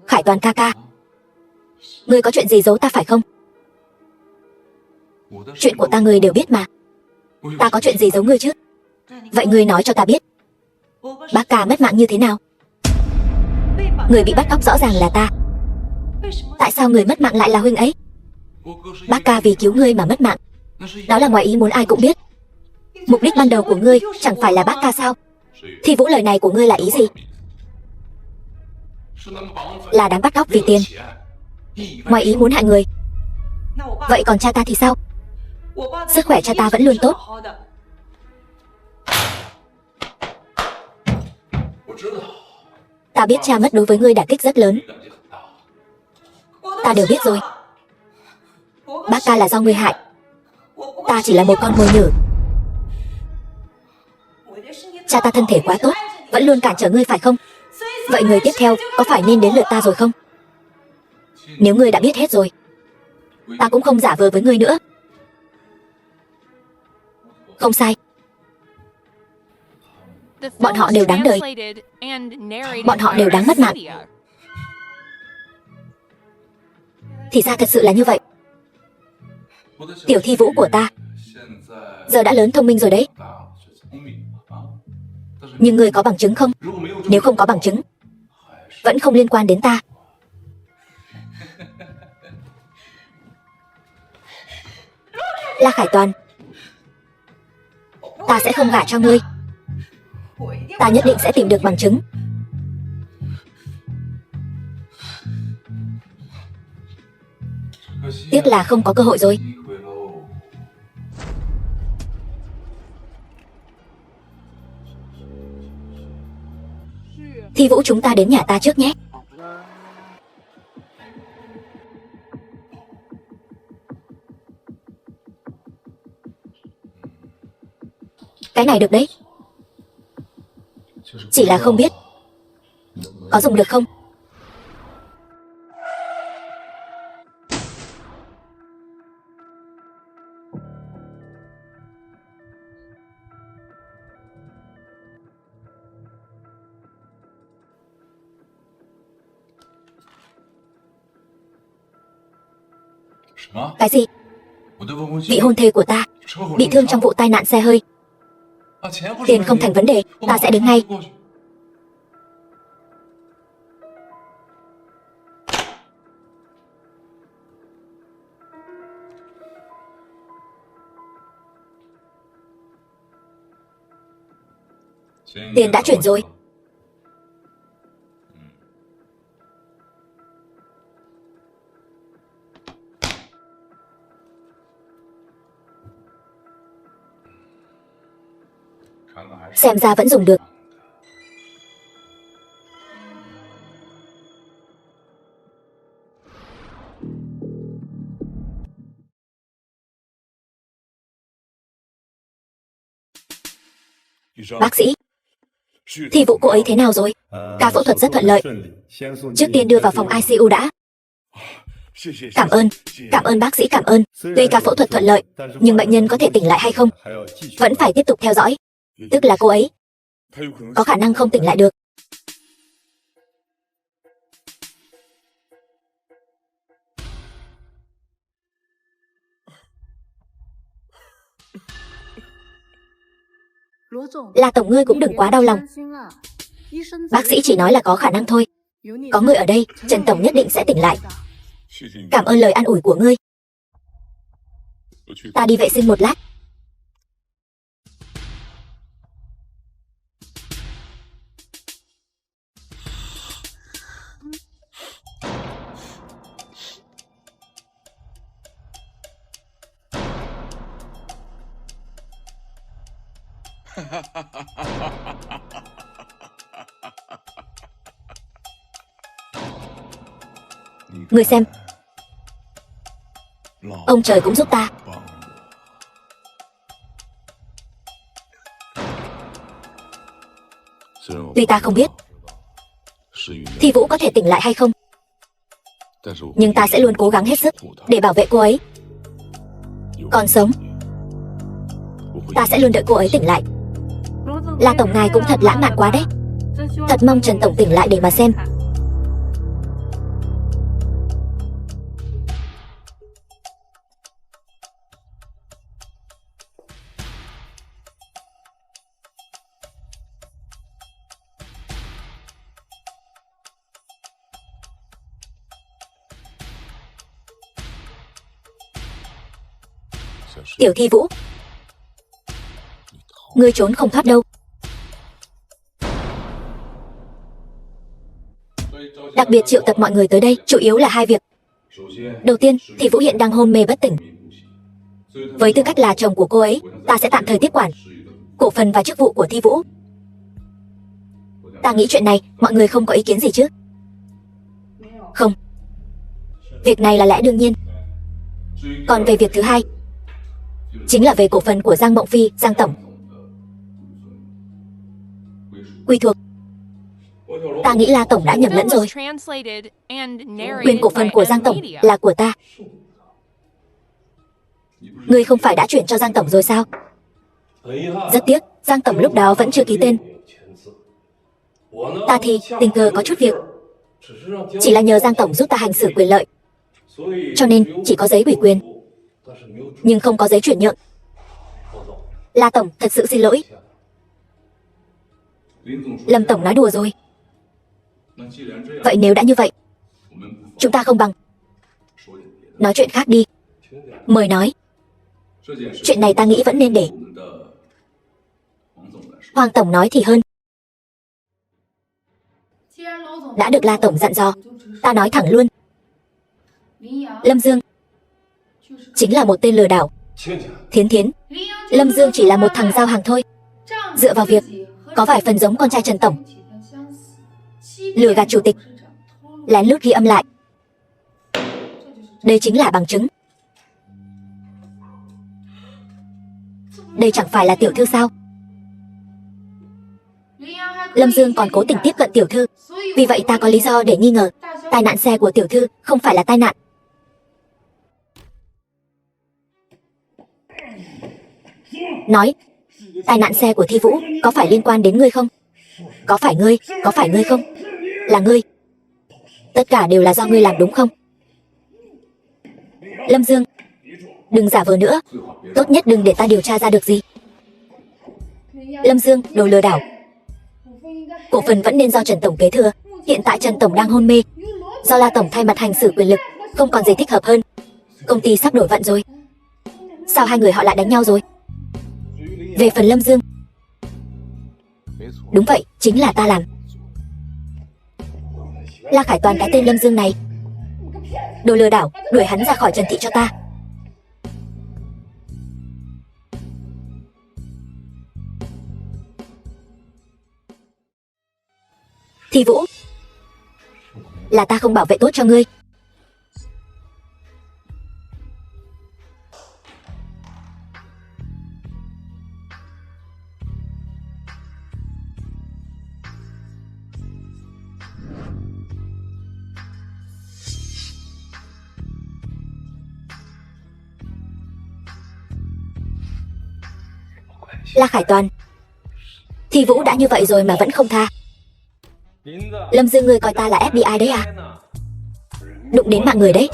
Khải Toàn ca ca, ngươi có chuyện gì giấu ta phải không? Chuyện của ta ngươi đều biết mà. Ta có chuyện gì giấu ngươi chứ? Vậy ngươi nói cho ta biết, bác ca mất mạng như thế nào? Người bị bắt cóc rõ ràng là ta. Tại sao người mất mạng lại là huynh ấy? Bác ca vì cứu ngươi mà mất mạng. Đó là ngoài ý muốn, ai cũng biết. Mục đích ban đầu của ngươi chẳng phải là bác ca sao? Thi Vũ, lời này của ngươi là ý gì? Là đám bắt cóc vì tiền, ngoài ý muốn hại người. Vậy còn cha ta thì sao? Sức khỏe cha ta vẫn luôn tốt. Ta biết cha mất đối với ngươi đả kích rất lớn. Ta đều biết rồi. Bác ca là do ngươi hại. Ta chỉ là một con mồi nhử. Cha ta thân thể quá tốt, vẫn luôn cản trở ngươi phải không? Vậy người tiếp theo có phải nên đến lượt ta rồi không? Nếu ngươi đã biết hết rồi, ta cũng không giả vờ với ngươi nữa. Không sai. Bọn họ đều đáng đời. Bọn họ đều đáng mất mạng. Thì ra thật sự là như vậy. Tiểu Thi Vũ của ta giờ đã lớn thông minh rồi đấy. Nhưng ngươi có bằng chứng không? Nếu không có bằng chứng, vẫn không liên quan đến ta. La Khải Toàn, ta sẽ không gả cho ngươi. Ta nhất định sẽ tìm được bằng chứng. Tiếc là không có cơ hội rồi. Thi Vũ, chúng ta đến nhà ta trước nhé. Cái này được đấy. Chỉ là không biết có dùng được không. Cái gì? Vị hôn thê của ta bị thương trong vụ tai nạn xe hơi. Tiền không thành vấn đề, ta sẽ đến ngay. Tiền đã chuyển rồi. Xem ra vẫn dùng được. Bác sĩ, thì vụ cô ấy thế nào rồi? Ca phẫu thuật rất thuận lợi. Trước tiên đưa vào phòng ICU đã. Cảm ơn bác sĩ, cảm ơn. Tuy ca phẫu thuật thuận lợi, nhưng bệnh nhân có thể tỉnh lại hay không? Vẫn phải tiếp tục theo dõi. Tức là cô ấy có khả năng không tỉnh lại được. La tổng, ngươi cũng đừng quá đau lòng. Bác sĩ chỉ nói là có khả năng thôi. Có người ở đây, Trần tổng nhất định sẽ tỉnh lại. Cảm ơn lời an ủi của ngươi. Ta đi vệ sinh một lát. Ngươi xem, ông trời cũng giúp ta. Tuy ta không biết Thi Vũ có thể tỉnh lại hay không, nhưng ta sẽ luôn cố gắng hết sức để bảo vệ cô ấy. Còn sống, ta sẽ luôn đợi cô ấy tỉnh lại. La tổng, ngài cũng thật lãng mạn quá đấy. Thật mong Trần tổng tỉnh lại để mà xem. Tiểu Thi Vũ, ngươi trốn không thoát đâu. Đặc biệt triệu tập mọi người tới đây chủ yếu là hai việc. Đầu tiên, Thi Vũ hiện đang hôn mê bất tỉnh. Với tư cách là chồng của cô ấy, ta sẽ tạm thời tiếp quản cổ phần và chức vụ của Thi Vũ. Ta nghĩ chuyện này mọi người không có ý kiến gì chứ? Không. Việc này là lẽ đương nhiên. Còn về việc thứ hai, chính là về cổ phần của Giang Mộng Phi, Giang tổng. Quy thuộc. Ta nghĩ La tổng đã nhầm lẫn rồi. Quyền cổ phần của Giang tổng là của ta. Ngươi không phải đã chuyển cho Giang tổng rồi sao? Rất tiếc, Giang tổng lúc đó vẫn chưa ký tên. Ta thì tình cờ có chút việc, chỉ là nhờ Giang tổng giúp ta hành xử quyền lợi, cho nên chỉ có giấy ủy quyền, nhưng không có giấy chuyển nhượng. La tổng, thật sự xin lỗi. Lâm tổng nói đùa rồi. Vậy nếu đã như vậy, chúng ta không bằng nói chuyện khác đi. Mời nói. Chuyện này ta nghĩ vẫn nên để Hoàng tổng nói thì hơn. Đã được La tổng dặn dò, ta nói thẳng luôn. Lâm Dương chính là một tên lừa đảo. Thiến Thiến, Lâm Dương chỉ là một thằng giao hàng thôi. Dựa vào việc có vài phần giống con trai Trần tổng, lừa gạt chủ tịch, lén lút ghi âm lại. Đây chính là bằng chứng. Đây chẳng phải là tiểu thư sao? Lâm Dương còn cố tình tiếp cận tiểu thư, vì vậy ta có lý do để nghi ngờ tai nạn xe của tiểu thư không phải là tai nạn. Nói, tai nạn xe của Thi Vũ có phải liên quan đến ngươi không? Có phải ngươi không? Là ngươi. Tất cả đều là do ngươi làm đúng không? Lâm Dương, đừng giả vờ nữa. Tốt nhất đừng để ta điều tra ra được gì. Lâm Dương, đồ lừa đảo. Cổ phần vẫn nên do Trần tổng kế thừa. Hiện tại Trần tổng đang hôn mê, do La tổng thay mặt hành xử quyền lực, không còn gì thích hợp hơn. Công ty sắp đổi vận rồi. Sao hai người họ lại đánh nhau rồi? Về phần Lâm Dương, đúng vậy, chính là ta làm. La Khải Toàn, cái tên Lâm Dương này, đồ lừa đảo, đuổi hắn ra khỏi Trần thị cho ta. Thi Vũ, là ta không bảo vệ tốt cho ngươi. La Khải Toàn, Thi Vũ đã như vậy rồi mà vẫn không tha. Lâm Dương, ngươi coi ta là FBI đấy à? Đụng đến mạng người đấy.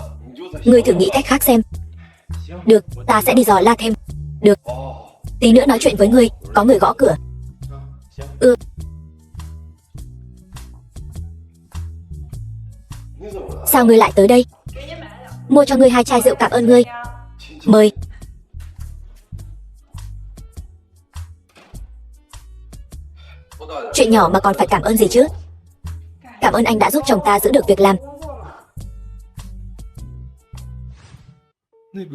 Ngươi thử nghĩ cách khác xem. Được, ta sẽ đi dò la thêm. Được, tí nữa nói chuyện với ngươi. Có người gõ cửa. Sao ngươi lại tới đây? Mua cho ngươi 2 chai rượu, cảm ơn ngươi. Mời. Chuyện nhỏ mà còn phải cảm ơn gì chứ? Cảm ơn anh đã giúp chồng ta giữ được việc làm.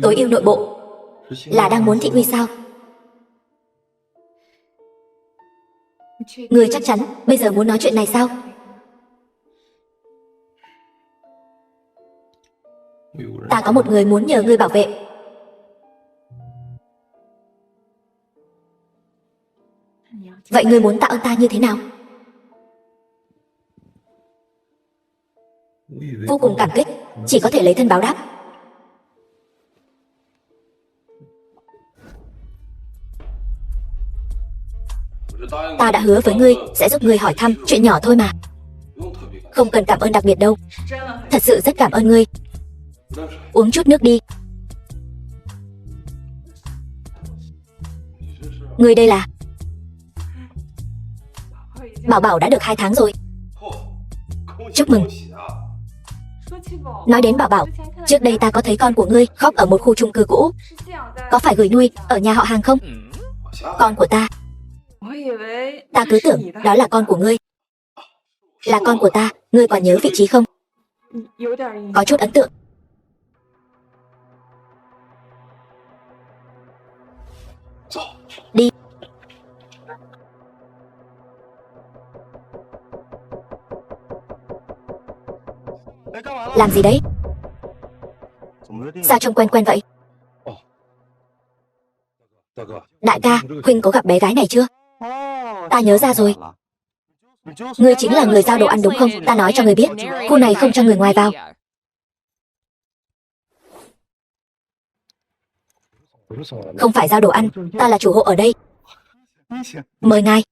Tối ưu nội bộ là đang muốn thị uy sao? Ngươi chắc chắn bây giờ muốn nói chuyện này sao? Ta có một người muốn nhờ ngươi bảo vệ. Vậy ngươi muốn tạ ơn ta như thế nào? Vô cùng cảm kích, chỉ có thể lấy thân báo đáp. Ta đã hứa với ngươi sẽ giúp ngươi hỏi thăm, chuyện nhỏ thôi mà. Không cần cảm ơn đặc biệt đâu. Thật sự rất cảm ơn ngươi. Uống chút nước đi. Ngươi đây là? Bảo Bảo đã được 2 tháng rồi. Chúc mừng. Nói đến Bảo Bảo, trước đây ta có thấy con của ngươi khóc ở một khu chung cư cũ. Có phải gửi nuôi ở nhà họ hàng không? Con của ta. Ta cứ tưởng đó là con của ngươi. Là con của ta, ngươi còn nhớ vị trí không? Có chút ấn tượng. Đi. Làm gì đấy? Sao trông quen quen vậy? Đại ca, huynh có gặp bé gái này chưa? Ta nhớ ra rồi. Ngươi chính là người giao đồ ăn đúng không? Ta nói cho ngươi biết, khu này không cho người ngoài vào. Không phải giao đồ ăn, ta là chủ hộ ở đây. Mời ngài.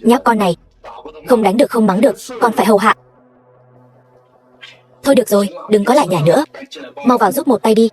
Nhóc con này, không đánh được không mắng được, còn phải hầu hạ. Thôi được rồi, đừng có lại nhảy nữa. Mau vào giúp một tay đi.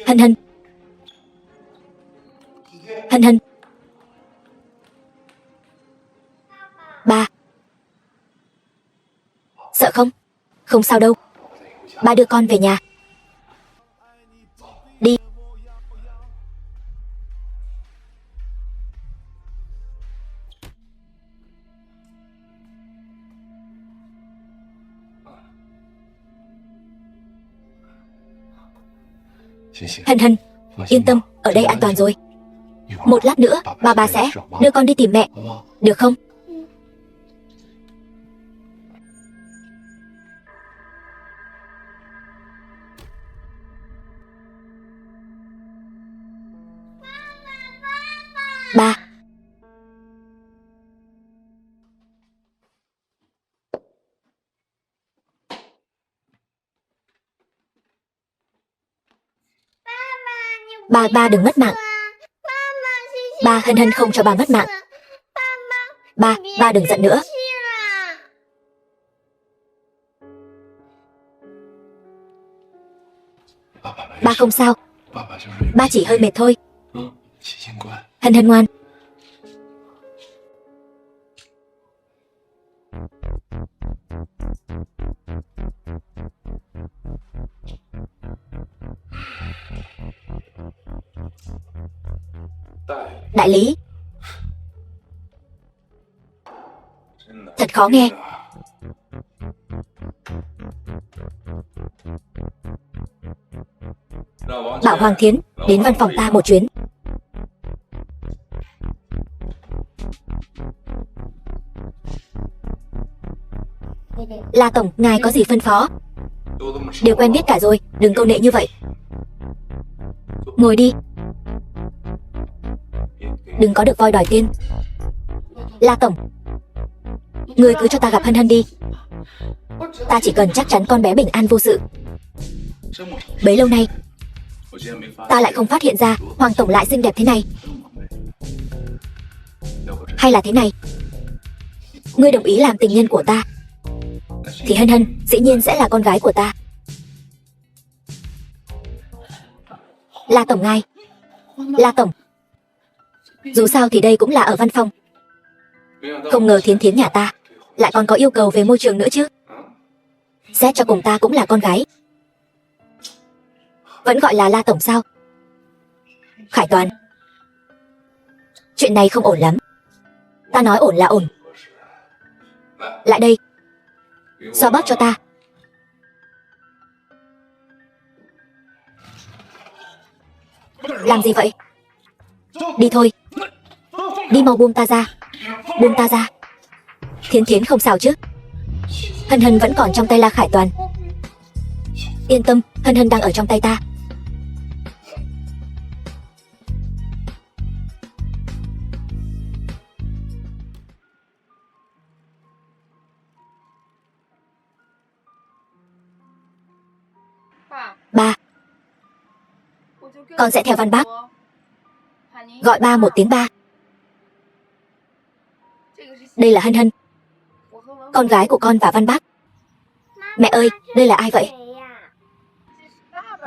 Hân Hân. Hân Hân. Ba. Sợ không? Không sao đâu. Ba đưa con về nhà. Đi. Hân Hân, yên tâm, ở đây an toàn rồi. Một lát nữa, ba sẽ đưa con đi tìm mẹ. Được không? Ba. Ba đừng mất mạng. Ba, Hân Hân không cho ba mất mạng. Ba đừng giận nữa. Ba không sao. Ba chỉ hơi mệt thôi. Hân Hân ngoan. Đại lý. Thật khó nghe. Bảo Hoàng Thiến đến văn phòng ta một chuyến. La tổng, ngài có gì phân phó? Đều quen biết cả rồi, đừng câu nệ như vậy. Ngồi đi. Đừng có được voi đòi tiên. La tổng, người cứ cho ta gặp Hân Hân đi. Ta chỉ cần chắc chắn con bé bình an vô sự. Bấy lâu nay ta lại không phát hiện ra Hoàng tổng lại xinh đẹp thế này. Hay là thế này, ngươi đồng ý làm tình nhân của ta thì Hân Hân dĩ nhiên sẽ là con gái của ta. La tổng ngài. La tổng, dù sao thì đây cũng là ở văn phòng. Không ngờ Thiến Thiến nhà ta lại còn có yêu cầu về môi trường nữa chứ. Xét cho cùng ta cũng là con gái. Vẫn gọi là La tổng sao? Khải Toàn, chuyện này không ổn lắm. Ta nói ổn là ổn. Lại đây, xoa bóp cho ta. Làm gì vậy? Đi thôi. Đi mau, buông ta ra. Buông ta ra. Thiến Thiến không sao chứ? Hân Hân vẫn còn trong tay La Khải Toàn. Yên tâm, Hân Hân đang ở trong tay ta. Ba, con sẽ theo Văn Bác. Gọi ba một tiếng ba. Đây là Hân Hân, con gái của con và Văn Bác. Mẹ ơi, đây là ai vậy?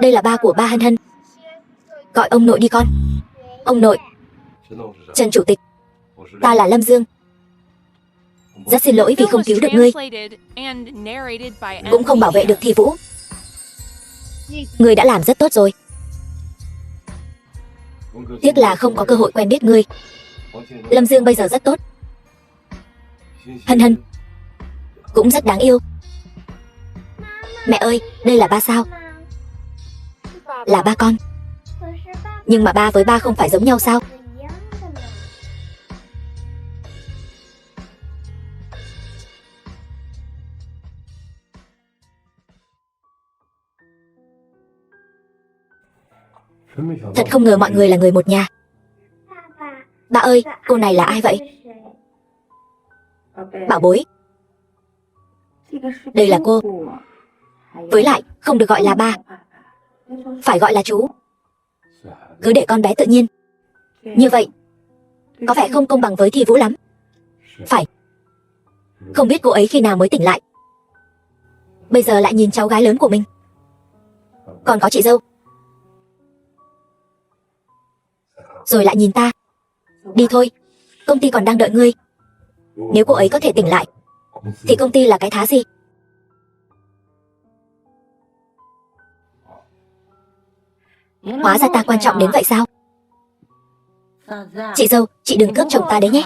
Đây là ba của ba Hân Hân. Gọi ông nội đi con. Ông nội. Trần chủ tịch, ta là Lâm Dương. Rất xin lỗi vì không cứu được ngươi, cũng không bảo vệ được Thi Vũ. Ngươi đã làm rất tốt rồi. Tiếc là không có cơ hội quen biết ngươi. Lâm Dương bây giờ rất tốt. Hân Hân cũng rất đáng yêu. Mẹ ơi, đây là ba sao? Là ba con. Nhưng mà ba với ba không phải giống nhau sao? Thật không ngờ mọi người là người một nhà. Ba ơi, cô này là ai vậy? Bảo bối, đây là cô. Với lại, không được gọi là ba, phải gọi là chú. Cứ để con bé tự nhiên. Như vậy, có vẻ không công bằng với Thi Vũ lắm. Phải. Không biết cô ấy khi nào mới tỉnh lại. Bây giờ lại nhìn cháu gái lớn của mình. Còn có chị dâu. Rồi lại nhìn ta. Đi thôi, công ty còn đang đợi ngươi. Nếu cô ấy có thể tỉnh lại thì công ty là cái thá gì? Hóa ra ta quan trọng đến vậy sao? Chị dâu, chị đừng cướp chồng ta đấy nhé.